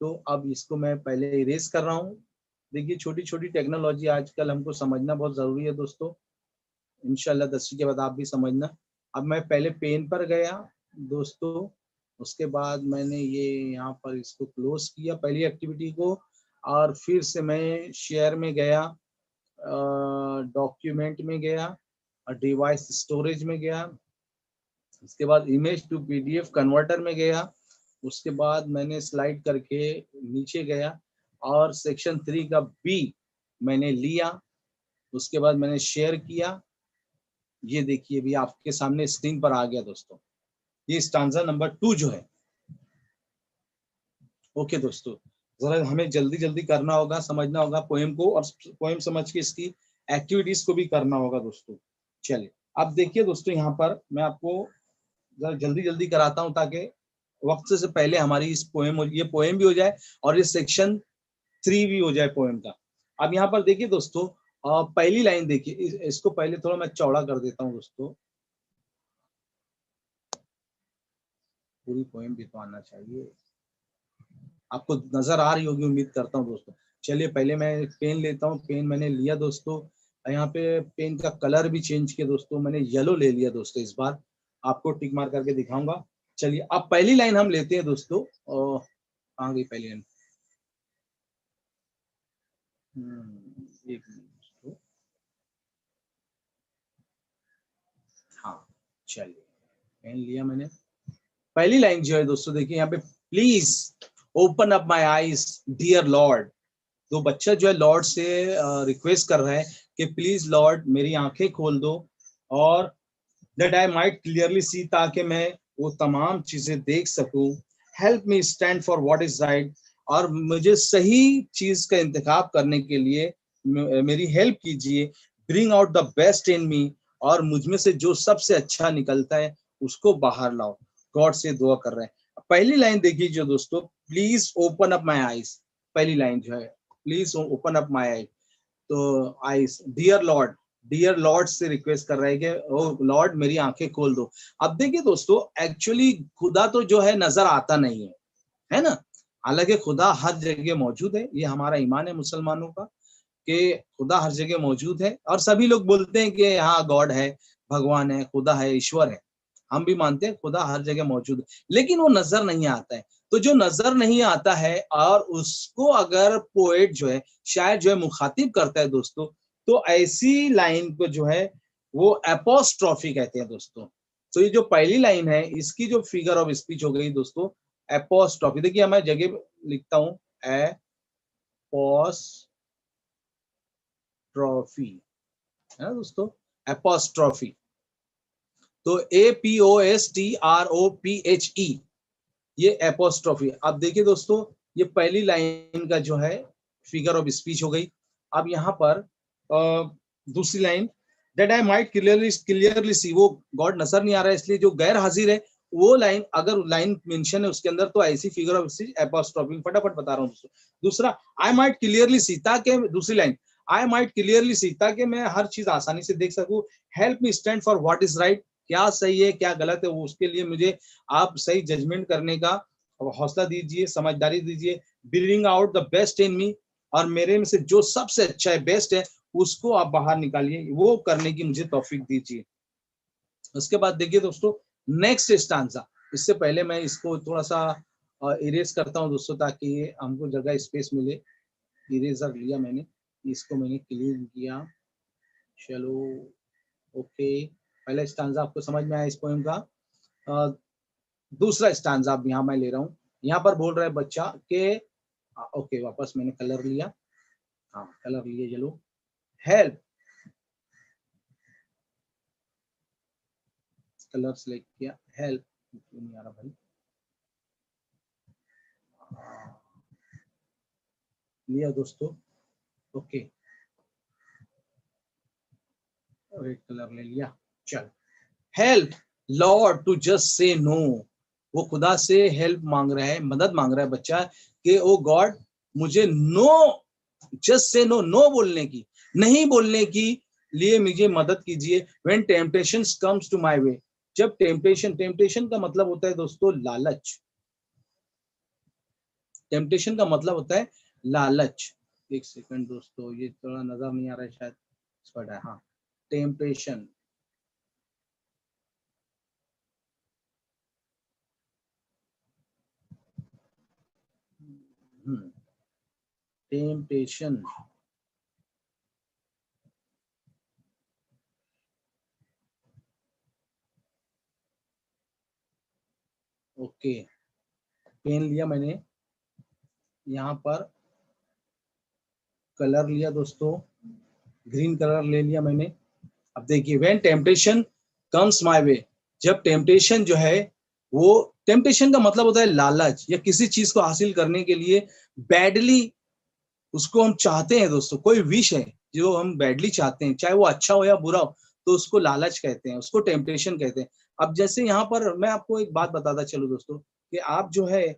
तो अब इसको मैं पहले इरेज कर रहा हूँ। देखिए छोटी छोटी टेक्नोलॉजी आजकल हमको समझना बहुत जरूरी है दोस्तों, इंशाल्लाह 10वीं के बाद आप भी समझना। अब मैं पहले पेन पर गया दोस्तों, उसके बाद मैंने ये यहाँ पर इसको क्लोज किया पहली एक्टिविटी को, और फिर से मैं शेयर में गया, डॉक्यूमेंट में गया और डिवाइस स्टोरेज में गया, उसके बाद इमेज टू पीडीएफ कन्वर्टर में गया, उसके बाद मैंने स्लाइड करके नीचे गया और सेक्शन 3 का बी मैंने लिया, उसके बाद मैंने शेयर किया। ये देखिए भी आपके सामने स्क्रीन पर आ गया दोस्तों, ये स्टांजा नंबर 2 जो है। ओके दोस्तों, जरा हमें जल्दी जल्दी करना होगा, समझना होगा पोएम को, और पोएम समझ के इसकी एक्टिविटीज को भी करना होगा दोस्तों। चलिए अब देखिए दोस्तों, यहाँ पर मैं आपको जरा जल्दी जल्दी कराता हूँ ताकि वक्त से पहले हमारी इस पोएम, ये पोएम भी हो जाए और ये सेक्शन 3 भी हो जाए पोएम का। अब यहाँ पर देखिए दोस्तों, पहली लाइन देखिए, इसको पहले थोड़ा मैं चौड़ा कर देता हूँ दोस्तों, पूरी पोएम भी तो आना चाहिए, आपको नजर आ रही होगी उम्मीद करता हूँ दोस्तों। चलिए पहले मैं पेन लेता हूँ, पेन मैंने लिया दोस्तों, यहाँ पे पेन का कलर भी चेंज किया दोस्तों, मैंने येलो ले लिया दोस्तों, इस बार आपको टिक मार करके दिखाऊंगा। चलिए अब पहली लाइन हम लेते हैं दोस्तों, आ गई पहली लाइन। एक मिनट दोस्तों, हाँ चलिए पेन लिया मैंने। पहली लाइन जो है दोस्तों देखिए यहाँ पे, please open up my eyes dear lord. तो बच्चा जो है लॉर्ड से रिक्वेस्ट कर रहा है कि प्लीज लॉर्ड मेरी आंखें खोल दो, और that I might clearly see, ताकि मैं वो तमाम चीजें देख सकूं। Help me stand for what is right, और मुझे सही चीज का इंतखाब करने के लिए मेरी हेल्प कीजिए। Bring out the best in me, और मुझ में से जो सबसे अच्छा निकलता है उसको बाहर लाओ। गॉड से दुआ कर रहे हैं। पहली लाइन देखिए जो दोस्तों, please open up my eyes, पहली लाइन जो है please open up my eyes, तो eyes dear Lord, dear Lord से रिक्वेस्ट कर रहे हैं कि ओ लॉर्ड मेरी आंखें खोल दो। अब देखिए दोस्तों, एक्चुअली खुदा तो जो है नजर आता नहीं है ना, हालांकि खुदा हर जगह मौजूद है, ये हमारा ईमान है मुसलमानों का कि खुदा हर जगह मौजूद है। और सभी लोग बोलते हैं कि हाँ गॉड है, भगवान है, खुदा है, ईश्वर है, हम भी मानते हैं खुदा हर जगह मौजूद है, लेकिन वो नजर नहीं आता है। तो जो नजर नहीं आता है और उसको अगर पोएट जो है, शायर जो है मुखातिब करता है दोस्तों, तो ऐसी लाइन को जो है वो एपोस्ट्रॉफी कहते हैं दोस्तों। तो ये जो पहली लाइन है इसकी जो फिगर ऑफ स्पीच हो गई दोस्तों एपोस्ट्रॉफी। देखिए मैं जगह लिखता हूँ एपोस्ट्रॉफी, है ना दोस्तों, एपोस्ट्रॉफी। तो APOSTROPHE, ये एपोस्ट्रॉफी। अब देखिए दोस्तों, ये पहली लाइन का जो है फिगर ऑफ स्पीच हो गई। अब यहाँ पर दूसरी line, that I might clearly see, वो गॉड नजर नहीं आ रहा है इसलिए जो गैर हाजिर है वो लाइन, अगर लाइन मेंशन है उसके अंदर तो ऐसी फिगर ऑफ स्पीच एपोस्ट्रॉफी। फटाफट बता रहा हूँ दोस्तों। दूसरा, आई माइट क्लियरली सी, ताकि दूसरी line, I might clearly see, ताकि मैं हर चीज आसानी से देख सकूं। Help me stand for what is right, क्या सही है क्या गलत है, वो उसके लिए मुझे आप सही जजमेंट करने का हौसला दीजिए, समझदारी दीजिए। Bring out the best in me, और मेरे में से जो सबसे अच्छा है, बेस्ट है, उसको आप बाहर निकालिए, वो करने की मुझे तौफीक दीजिए। उसके बाद देखिए दोस्तों, नेक्स्ट स्टांजा। इससे पहले मैं इसको थोड़ा सा इरेज करता हूं दोस्तों, ताकि हमको जगह स्पेस मिले। इरेजर लिया मैंने, इसको मैंने क्लीन किया। चलो, ओके, पहला स्टांजा आपको समझ में आया इस पोएम का। दूसरा स्टांजा अब यहाँ मैं ले रहा हूँ। यहाँ पर बोल रहा है बच्चा के, ओके, वापस मैंने कलर लिया, हाँ कलर लिए, चलो। हेल्प, कलर सेलेक्ट किया, हेल्प, नहीं आ रहा भाई, लिया दोस्तों, ओके, रेड कलर ले लिया। चल, help lord to just say no, वो खुदा से हेल्प मांग रहा है, मदद मांग रहा है बच्चा कि ओ गॉड, मुझे no, just say no, no बोलने की, नहीं बोलने की लिए मुझे मदद कीजिए। When temptations comes to my way, जब टेम्पटेशन, टेम्पटेशन का मतलब होता है दोस्तों लालच, टेम्पटेशन का मतलब होता है लालच। एक सेकंड दोस्तों, ये थोड़ा नजर नहीं आ रहा है शायद, हाँ, टेम्पटेशन, टेम्पटेशन, ओके, पेन लिया मैंने, यहाँ पर कलर लिया दोस्तों, ग्रीन कलर ले लिया मैंने। अब देखिए, when temptation comes my way, जब टेम्पटेशन जो है, वो टेम्पटेशन का मतलब होता है लालच, या किसी चीज को हासिल करने के लिए बैडली उसको हम चाहते हैं दोस्तों। कोई विश है जो हम बैडली चाहते हैं, चाहे वो अच्छा हो या बुरा हो, तो उसको लालच कहते हैं, उसको टेम्पटेशन कहते हैं। अब जैसे यहाँ पर मैं आपको एक बात बताता चलूं दोस्तों, कि आप जो है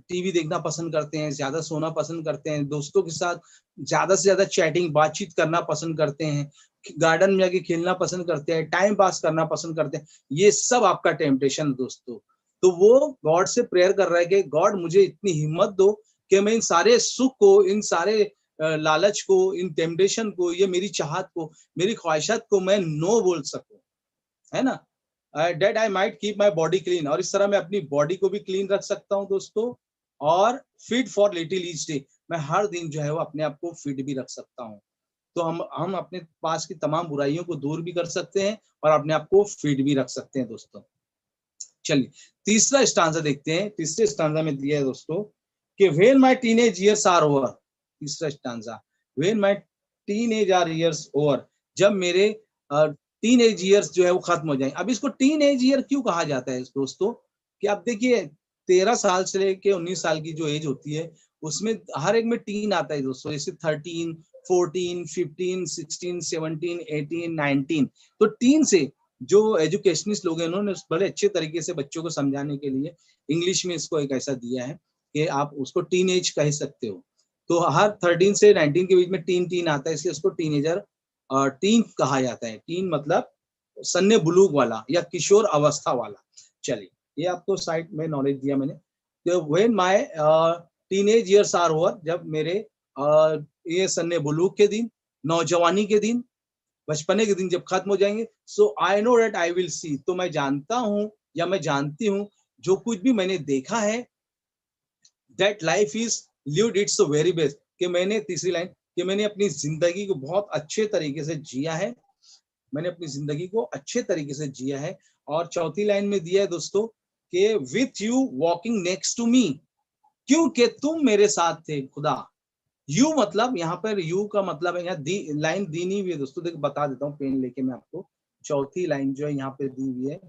टीवी देखना पसंद करते हैं, ज्यादा सोना पसंद करते हैं, दोस्तों के साथ ज्यादा से ज्यादा चैटिंग, बातचीत करना पसंद करते हैं, गार्डन में जाके खेलना पसंद करते हैं, टाइम पास करना पसंद करते हैं, ये सब आपका टेम्पटेशन दोस्तों। तो वो गॉड से प्रेयर कर रहा है कि गॉड मुझे इतनी हिम्मत दो कि मैं इन सारे सुख को, इन सारे लालच को, इन टेम्पटेशन को, ये मेरी चाहत को, मेरी ख्वाहिशात को मैं नो बोल सकूं, है ना। That I might keep my body clean, और इस तरह मैं अपनी बॉडी को भी क्लीन रख सकता हूँ दोस्तों। और fit for little each day, मैं हर दिन जो है वो अपने आप को फिट भी रख सकता हूँ। तो हम अपने पास की तमाम बुराइयों को दूर भी कर सकते हैं और अपने आप को फिट भी रख सकते हैं दोस्तों। चलिए, तीसरा स्टांजा देखते हैं। तीसरे स्टांजा में दिया है दोस्तों कि when my teenage years are over, तीसरा stanza, when my teenage are years over, जब मेरे टीनेज इयर्स जो है वो खत्म हो जाएंगे। अब इसको टीनेज ईयर क्यों कहा जाता है दोस्तों, कि आप देखिए 13 साल से लेके 19 साल की जो एज होती है, उसमें हर एक में टीन आता है दोस्तों, जैसे 13, 14, 15, 16, 17, 18, 19। तो टीन से जो एजुकेशनिस्ट लोग हैं, उन्होंने बड़े अच्छे तरीके से बच्चों को समझाने के लिए इंग्लिश में इसको एक ऐसा दिया है कि आप उसको टीन एज कह सकते हो। तो हर 13 से 19 के बीच में टीन टीन आता है, इसलिए उसको टीनेजर टीन कहा जाता है। टीन मतलब सन्ने बुलूग वाला या किशोर अवस्था वाला। चलिए, ये आपको साइड में नॉलेज दिया मैंने। तो when my teenage years are over, जब मेरे ये सन्ने बुलूग के दिन, नौजवानी के दिन, बचपने के दिन जब खत्म हो जाएंगे, so I know that I will see, तो मैं जानता हूं या मैं जानती हूं, जो कुछ भी मैंने देखा है, that life is lived it's very best, कि मैंने, तीसरी लाइन, कि मैंने अपनी जिंदगी को बहुत अच्छे तरीके से जिया है, मैंने अपनी जिंदगी को अच्छे तरीके से जिया है। और चौथी लाइन में दिया है दोस्तों कि with you walking next to me, क्योंकि तुम मेरे साथ थे खुदा, यू मतलब यहाँ पर यू का मतलब है, यहाँ लाइन दी नहीं हुई है दोस्तों, देखो बता देता हूँ पेन लेके मैं आपको। चौथी लाइन जो है यहाँ पे दी हुई है,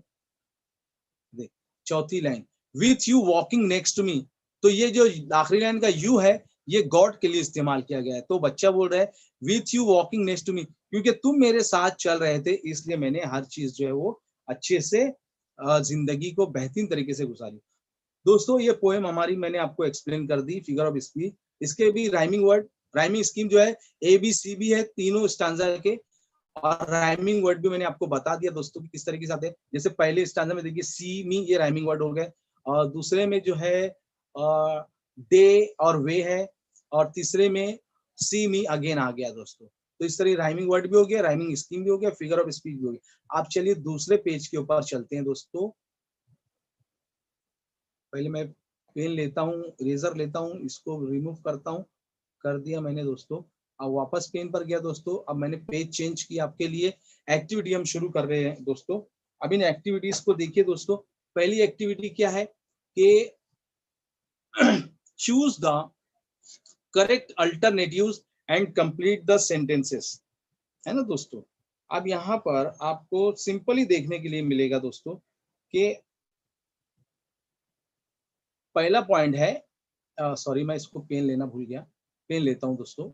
देख चौथी line, with you walking next to me. तो ये जो आखिरी लाइन का यू है ये गॉड के लिए इस्तेमाल किया गया है। तो बच्चा बोल रहा है with you walking next to me, क्योंकि तुम मेरे साथ चल रहे थे इसलिए मैंने हर चीज जो है वो अच्छे से जिंदगी को बेहतरीन तरीके से गुजारी। दोस्तों ये पोएम हमारी मैंने आपको एक्सप्लेन कर दी, फिगर ऑफ स्पीच। इसके भी राइमिंग वर्ड, राइमिंग स्कीम जो है ए बी सी बी है तीनों स्टांजा के, और राइमिंग वर्ड भी मैंने आपको बता दिया दोस्तों कि किस तरीके से आते हैं। जैसे पहले स्टांजा में देखिए सी मी, ये राइमिंग वर्ड हो गए, और दूसरे में जो है दे और वे है, और तीसरे में सी मी अगेन आ गया दोस्तों। तो इस तरह राइमिंग वर्ड भी हो गया, राइमिंग स्कीम भी हो गया, फिगर ऑफ स्पीच भी हो गया। आप चलिए दूसरे पेज के ऊपर चलते हैं दोस्तों। पहले मैं पेन लेता हूँ, इरेजर लेता हूँ, इसको रिमूव करता हूँ, कर दिया मैंने दोस्तों। अब वापस पेन पर गया दोस्तों, अब मैंने पेज चेंज किया आपके लिए। एक्टिविटी हम शुरू कर रहे हैं दोस्तों। अब इन एक्टिविटीज को देखिए दोस्तों। पहली एक्टिविटी क्या है कि choose the correct alternatives and complete the sentences, है ना दोस्तों। अब यहाँ पर आपको सिंपली देखने के लिए मिलेगा दोस्तों कि पहला पॉइंट है, सॉरी मैं इसको पेन लेना भूल गया, पेन लेता हूं दोस्तों।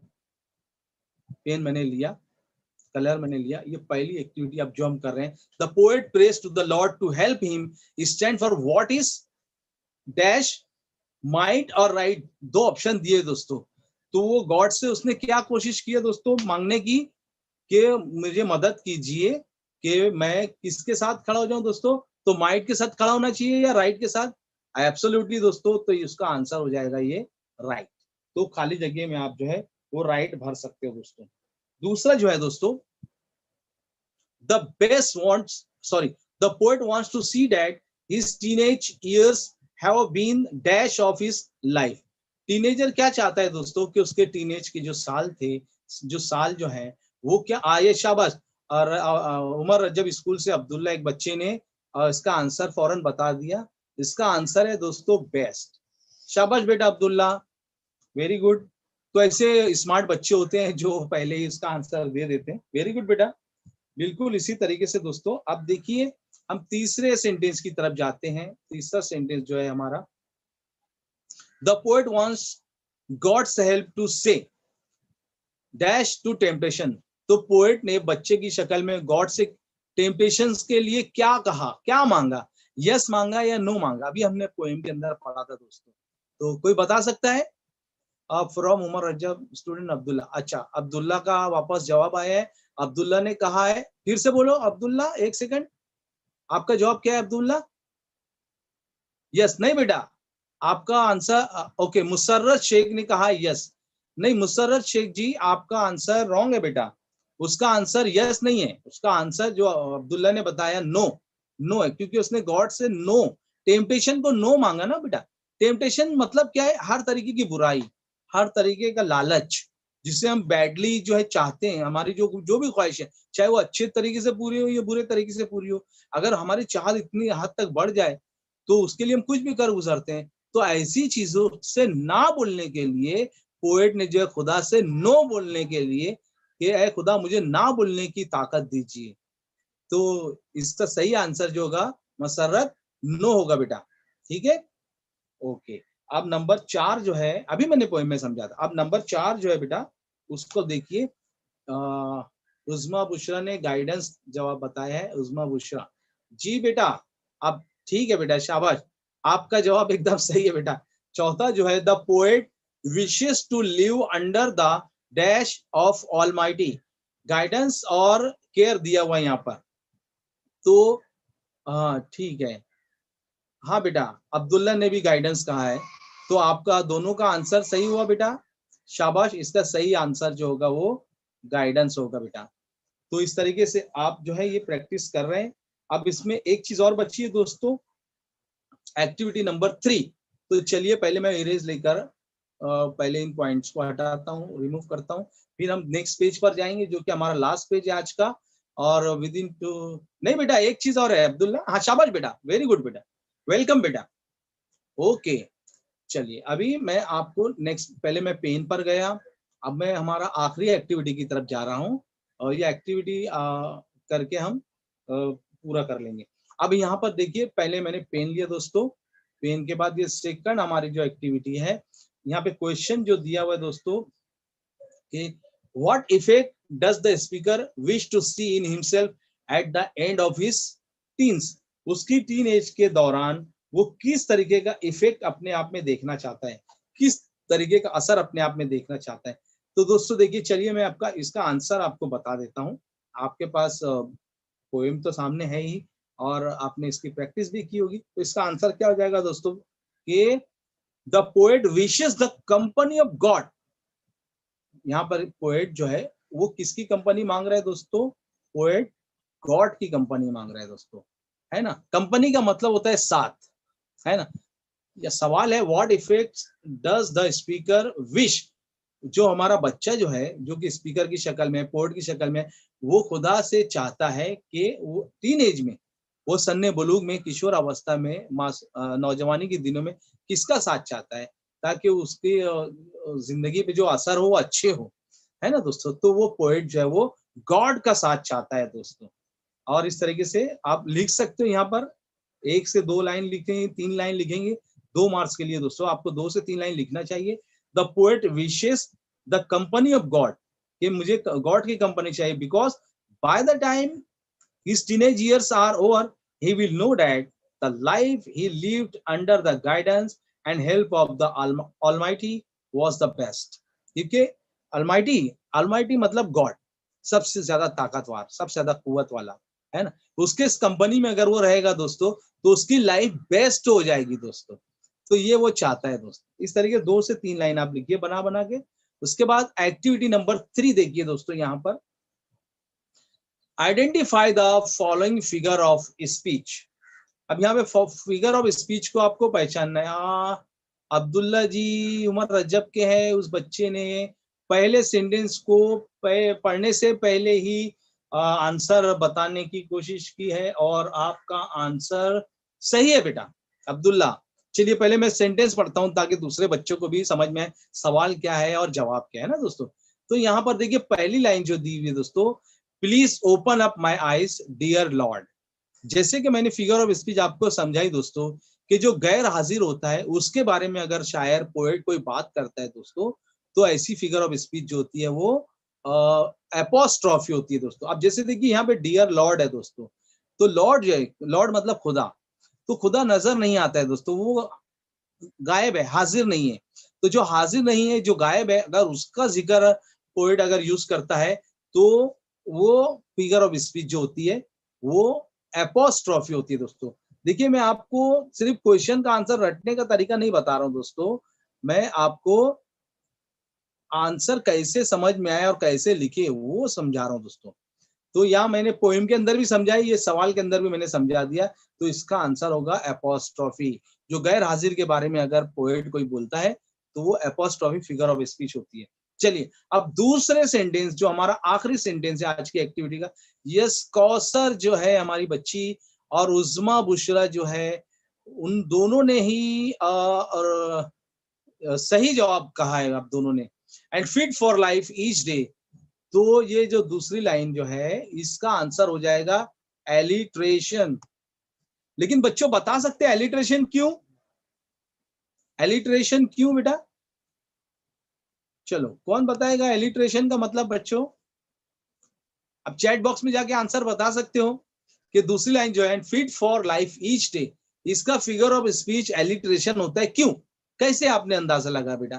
पेन मैंने लिया, कलर मैंने लिया। ये पहली एक्टिविटी अब जो हम कर रहे हैं, the poet prays to the lord to help him stand for what is dash might और राइट, दो ऑप्शन दिए दोस्तों। तो वो गॉड से उसने क्या कोशिश की है दोस्तों मांगने की, कि मुझे मदद कीजिए कि मैं किसके साथ खड़ा हो जाऊं दोस्तों। तो माइट के साथ खड़ा होना चाहिए या राइट के साथ? एब्सोल्युटली दोस्तों, तो इसका आंसर हो जाएगा ये राइट। तो खाली जगह में आप जो है वो राइट भर सकते हो दोस्तों। दूसरा जो है दोस्तों, the best wants sorry the poet wants to see that his teenage years have been dash of his life. Teenager क्या चाहता है दोस्तों कि उसके टीनेज के जो साल थे, जो साल जो है वो क्या आए, शाबाश। और उमर जब स्कूल से अब्दुल्ला एक बच्चे ने इसका आंसर फौरन बता दिया। इसका आंसर है दोस्तों बेस्ट। शाबाश बेटा अब्दुल्ला, वेरी गुड। तो ऐसे स्मार्ट बच्चे होते हैं जो पहले ही इसका आंसर दे देते हैं। वेरी गुड बेटा, बिल्कुल इसी तरीके से दोस्तों। अब देखिए हम तीसरे सेंटेंस की तरफ जाते हैं। तीसरा सेंटेंस जो है हमारा, the poet wants God's help to say dash to temptation. तो पोएट ने बच्चे की शक्ल में गॉड से टेम्पटेशंस के लिए क्या कहा, क्या मांगा, यस मांगा या नो मांगा? अभी हमने पोएम के अंदर पढ़ा था दोस्तों। तो कोई बता सकता है? From Umar Rajab, student Abdullah. अच्छा, अब्दुल्ला का वापस जवाब आया है। अब्दुल्ला ने कहा है, फिर से बोलो अब्दुल्ला, एक सेकंड, आपका जवाब क्या है अब्दुल्ला? यस, नहीं बेटा, आपका आंसर ओके, मुसर्रत शेख ने कहा यस। नहीं मुसर्रत शेख जी, आपका आंसर रॉन्ग है बेटा। उसका आंसर यस नहीं है, उसका आंसर जो अब्दुल्ला ने बताया नो, नो है, क्योंकि उसने गॉड से नो, टेम्पटेशन को नो मांगा ना बेटा। टेम्पटेशन मतलब क्या है? हर तरीके की बुराई, हर तरीके का लालच, जिसे हम बैडली जो है चाहते हैं, हमारी जो जो भी ख्वाहिश है, चाहे वो अच्छे तरीके से पूरी हो या बुरे तरीके से पूरी हो, अगर हमारी चाहत इतनी हद तक बढ़ जाए तो उसके लिए हम कुछ भी कर गुजरते हैं। तो ऐसी चीजों से ना बोलने के लिए पोएट ने जो है खुदा से नो बोलने के लिए कि ऐ खुदा मुझे ना बोलने की ताकत दीजिए। तो इसका सही आंसर जो होगा मसरत नो होगा बेटा, ठीक है, ओके। अब नंबर 4 जो है, अभी मैंने पोएम में समझा था। अब नंबर 4 जो है बेटा, उसको देखिए। उज़मा बुशरा ने गाइडेंस जवाब बताया है। उज़मा बुशरा जी बेटा, अब ठीक है बेटा, शाबाश, आपका जवाब एकदम सही है बेटा। चौथा जो है, the poet wishes to live under the dash of almighty. Guidance और केयर दिया हुआ यहाँ पर। तो ठीक है, हाँ बेटा, अब्दुल्ला ने भी गाइडेंस कहा है। तो आपका दोनों का आंसर सही हुआ बेटा, शाबाश। इसका सही आंसर जो होगा वो गाइडेंस होगा बेटा। तो इस तरीके से आप जो है ये प्रैक्टिस कर रहे हैं। अब इसमें एक चीज और बची है दोस्तों, एक्टिविटी नंबर 3। तो चलिए पहले मैं इरेज लेकर पहले इन पॉइंट्स को हटाता हूँ, रिमूव करता हूँ, फिर हम नेक्स्ट पेज पर जाएंगे जो कि हमारा लास्ट पेज है आज का। और विद इन टू, नहीं बेटा एक चीज और है अब्दुल्ला, हाँ शाबाश बेटा, वेरी गुड बेटा, वेलकम बेटा, ओके। चलिए अभी मैं आपको नेक्स्ट, पहले मैं पेन पर गया, अब मैं हमारा आखिरी एक्टिविटी की तरफ जा रहा हूँ और ये एक्टिविटी करके हम पूरा कर लेंगे। अब यहाँ पर देखिए, पहले मैंने पेन लिया दोस्तों, पेन के बाद ये सेकंड हमारी जो एक्टिविटी है, यहाँ पे क्वेश्चन जो दिया हुआ है दोस्तों कि what effect does the speaker wish to see in himself at the end of his teens. उसकी टीन एज के दौरान वो किस तरीके का इफेक्ट अपने आप में देखना चाहता है, किस तरीके का असर अपने आप में देखना चाहता है। तो दोस्तों देखिए, चलिए मैं आपका इसका आंसर आपको बता देता हूँ। आपके पास पोएम तो सामने है ही और आपने इसकी प्रैक्टिस भी की होगी। तो इसका आंसर क्या हो जाएगा दोस्तों कि the poet wishes the company of God. यहाँ पर पोएट जो है वो किसकी कंपनी मांग रहा है दोस्तों? पोएट गॉड की कंपनी मांग रहा है दोस्तों, है ना। कंपनी का मतलब होता है साथ, है ना। यह सवाल है what effects does the speaker wish. जो हमारा बच्चा जो है, जो कि स्पीकर की शक्ल में, पोएट की शक्ल में, वो खुदा से चाहता है कि वो टीन एज में, वो सन्ने बुलूग में, किशोर अवस्था में, नौजवानी के दिनों में किसका साथ चाहता है ताकि उसकी जिंदगी पे जो असर हो वो अच्छे हो, है ना दोस्तों। तो वो पोएट जो है वो गॉड का साथ चाहता है दोस्तों। और इस तरीके से आप लिख सकते हो। यहाँ पर 1 से 2 लाइन लिखेंगे, 3 लाइन लिखेंगे, 2 मार्क्स के लिए दोस्तों आपको 2 से 3 लाइन लिखना चाहिए। The poet wishes the company of God, कि मुझे गॉड की कंपनी चाहिए, because by the time his teenage years are over, he will know that the life he lived under the guidance and help of the Almighty was the best. ठीक है, Almighty मतलब God, सबसे ज्यादा ताकतवर, सबसे ज्यादा कुवत वाला, है ना। उसके इस कंपनी में अगर वो रहेगा दोस्तों तो उसकी लाइफ बेस्ट हो जाएगी दोस्तों। तो ये वो चाहता है दोस्तों। इस तरीके 2 से 3 लाइन आप लिखिए बना बना के। उसके बाद एक्टिविटी नंबर 3 देखिए दोस्तों, यहाँ पर identify the following figure of speech. अब यहाँ पे फिगर ऑफ स्पीच को आपको पहचानना है। अब्दुल्ला जी उमर रजब के है, उस बच्चे ने पहले सेंटेंस को पढ़ने से पहले ही आंसर बताने की कोशिश की है और आपका आंसर सही है बेटा अब्दुल्ला। चलिए पहले मैं सेंटेंस पढ़ता हूं ताकि दूसरे बच्चों को भी समझ में सवाल क्या है और जवाब क्या है ना दोस्तों। तो यहाँ पर देखिए पहली लाइन जो दी हुई है दोस्तों, please open up my eyes dear lord. जैसे कि मैंने फिगर ऑफ स्पीच आपको समझाई दोस्तों कि जो गैर हाजिर होता है उसके बारे में अगर शायर पोएट कोई बात करता है दोस्तों, तो ऐसी फिगर ऑफ स्पीच जो होती है वो एपोस्ट्रॉफी होती है दोस्तों। अब जैसे देखिए यहाँ पे डियर लॉर्ड है दोस्तों, तो लॉर्ड जो है, लॉर्ड मतलब खुदा, तो खुदा नजर नहीं आता है दोस्तों, वो गायब है, हाजिर नहीं है। तो जो हाजिर नहीं है, जो गायब है, अगर उसका जिक्र पोएट अगर यूज करता है तो वो फिगर ऑफ स्पीच जो होती है वो एपोस्ट्रॉफी होती है दोस्तों। देखिए मैं आपको सिर्फ क्वेश्चन का आंसर रटने का तरीका नहीं बता रहा हूं दोस्तों, मैं आपको आंसर कैसे समझ में आए और कैसे लिखे वो समझा रहा हूं दोस्तों। तो यहाँ मैंने पोएम के अंदर भी समझाई, ये सवाल के अंदर भी मैंने समझा दिया। तो इसका आंसर होगा एपोस्ट्रॉफी। जो गैर हाजिर के बारे में अगर पोएट कोई बोलता है तो वो एपोस्ट्रॉफी फिगर ऑफ स्पीच होती है। चलिए अब दूसरे सेंटेंस, जो हमारा आखिरी सेंटेंस है आज की एक्टिविटी का, यस कौसर जो है हमारी बच्ची और उज़्मा बुशरा जो है, उन दोनों ने ही सही जवाब कहा है आप दोनों ने। And fit for life each day. तो ये जो दूसरी लाइन जो है इसका आंसर हो जाएगा एलिट्रेशन। लेकिन बच्चों बता सकते हैं एलिट्रेशन क्यों? एलिट्रेशन क्यों बेटा? चलो कौन बताएगा एलिट्रेशन का मतलब बच्चों? अब चैट बॉक्स में जाके आंसर बता सकते हो कि दूसरी लाइन जो है fit for life each day, इसका फिगर ऑफ स्पीच एलिट्रेशन होता है, क्यों? कैसे आपने अंदाजा लगा बेटा?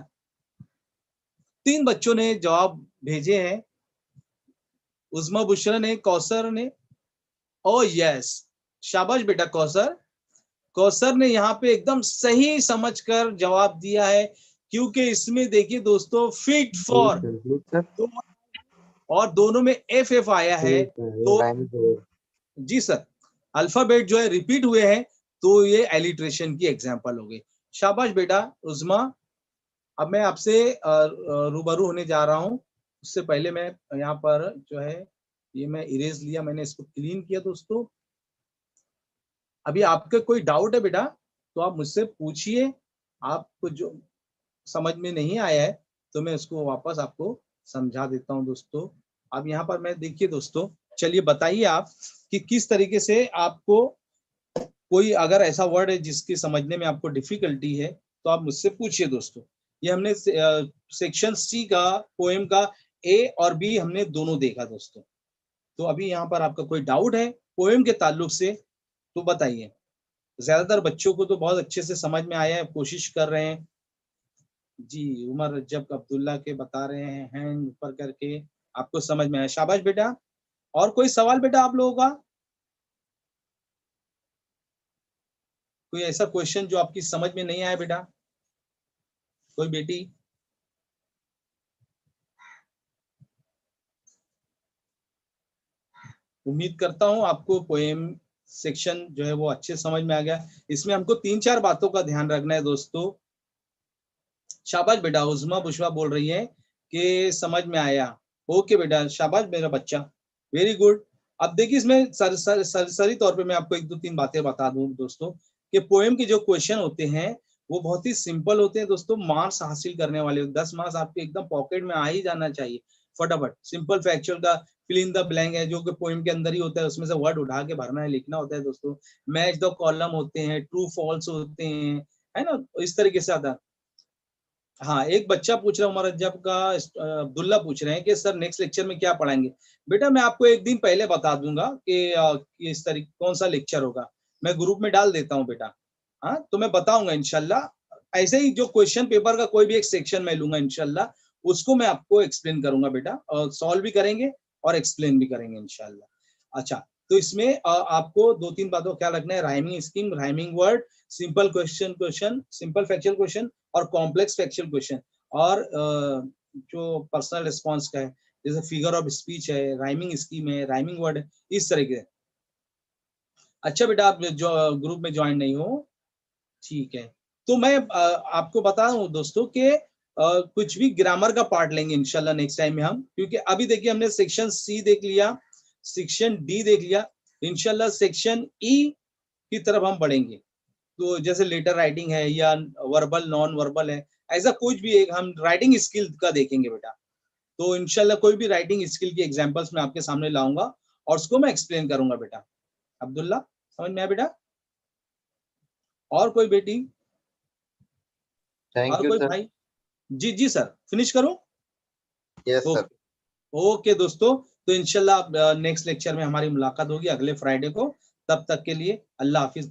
3 बच्चों ने जवाब भेजे हैं, उज़्मा बुशरा ने, कौसर ने। ओ यस, शाबाश बेटा कौसर। कौसर ने यहाँ पे एकदम सही समझकर जवाब दिया है, क्योंकि इसमें देखिए दोस्तों फिट फॉर, तो और दोनों में एफ एफ आया है, तो जी सर अल्फाबेट जो है रिपीट हुए हैं, तो ये एलिट्रेशन की एग्जांपल हो गई। शाबाश बेटा उज़्मा। अब मैं आपसे रूबरू होने जा रहा हूँ। उससे पहले मैं यहाँ पर जो है ये मैं इरेज लिया, मैंने इसको क्लीन किया दोस्तों। अभी आपका कोई डाउट है बेटा तो आप मुझसे पूछिए, आपको जो समझ में नहीं आया है तो मैं उसको वापस आपको समझा देता हूँ दोस्तों। अब यहाँ पर मैं देखिए दोस्तों, चलिए बताइए आप कि किस तरीके से आपको कोई अगर ऐसा वर्ड है जिसकी समझने में आपको डिफिकल्टी है तो आप मुझसे पूछिए दोस्तों। ये हमने सेक्शन सी का पोएम का ए और बी हमने दोनों देखा दोस्तों। तो अभी यहाँ पर आपका कोई डाउट है पोएम के ताल्लुक से तो बताइए। ज्यादातर बच्चों को तो बहुत अच्छे से समझ में आया है, कोशिश कर रहे हैं। जी, उमर रज्जब अब्दुल्ला के बता रहे हैं हैंड ऊपर करके, आपको समझ में आया, शाबाश बेटा। और कोई सवाल बेटा आप लोगों का? कोई ऐसा क्वेश्चन जो आपकी समझ में नहीं आया बेटा? कोई बेटी? उम्मीद करता हूं आपको पोएम सेक्शन जो है वो अच्छे समझ में आ गया। इसमें हमको 3-4 बातों का ध्यान रखना है दोस्तों। शाबाश बेटा, उज़मा बुशरा बोल रही है कि समझ में आया। ओके बेटा, शाबाश मेरा बच्चा, वेरी गुड। अब देखिए इसमें सरसरी तौर पे मैं आपको 1-2-3 बातें बता दूं दोस्तों कि पोएम के जो क्वेश्चन होते हैं वो बहुत ही सिंपल होते हैं दोस्तों। मार्क्स हासिल करने वाले 10 मार्क्स आपके एकदम पॉकेट में आ ही जाना चाहिए फटाफट। सिंपल फैक्चुअल का फिल इन द ब्लैंक है जो कि पोएम के अंदर ही होता है, उसमें से वर्ड उठा के भरना है, लिखना होता है दोस्तों। मैच द कॉलम होते हैं, ट्रू फॉल्स होते हैं, है ना, इस तरीके से आता है। हाँ, एक बच्चा पूछ रहा है, उमर रज्जब का अब्दुल्ला पूछ रहे हैं कि सर नेक्स्ट लेक्चर में क्या पढ़ाएंगे। बेटा मैं आपको एक दिन पहले बता दूंगा कि इस तरीके कौन सा लेक्चर होगा, मैं ग्रुप में डाल देता हूँ बेटा। हाँ, तो मैं बताऊंगा इंशाल्लाह। ऐसे ही जो क्वेश्चन पेपर का कोई भी एक सेक्शन मैं लूंगा इंशाल्लाह, उसको मैं आपको एक्सप्लेन करूंगा बेटा, और सॉल्व भी करेंगे और एक्सप्लेन भी करेंगे इंशाल्लाह। अच्छा, तो इसमें आपको 2-3 बातों का ख्याल रखना है। Rhyming scheme, rhyming word, simple question, simple factual question और कॉम्प्लेक्स फैक्चुअल क्वेश्चन, और जो पर्सनल रिस्पॉन्स का है जैसे फिगर ऑफ स्पीच है, राइमिंग स्कीम है, राइमिंग वर्ड है, इस तरह के। अच्छा बेटा, आप जो ग्रुप में ज्वाइन नहीं हो, ठीक है। तो मैं आपको बता रहा हूँ दोस्तों कि कुछ भी ग्रामर का पार्ट लेंगे इंशाल्लाह नेक्स्ट टाइम में हम, क्योंकि अभी देखिए हमने सेक्शन सी देख लिया, सेक्शन डी देख लिया, इंशाल्लाह सेक्शन ई की तरफ हम बढ़ेंगे। तो जैसे लेटर राइटिंग है या वर्बल नॉन वर्बल है, ऐसा कुछ भी एक हम राइटिंग स्किल का देखेंगे बेटा। तो इंशाल्लाह कोई भी राइटिंग स्किल की एग्जांपल्स मैं आपके सामने लाऊंगा और उसको मैं एक्सप्लेन करूंगा बेटा। अब्दुल्ला, समझ में आया बेटा? और कोई बेटी? थैंक और यू कोई सर। भाई? जी जी सर, फिनिश करूं? Yes sir. ओके दोस्तों, तो इंशाल्लाह नेक्स्ट लेक्चर में हमारी मुलाकात होगी अगले फ्राइडे को। तब तक के लिए अल्लाह हाफिज।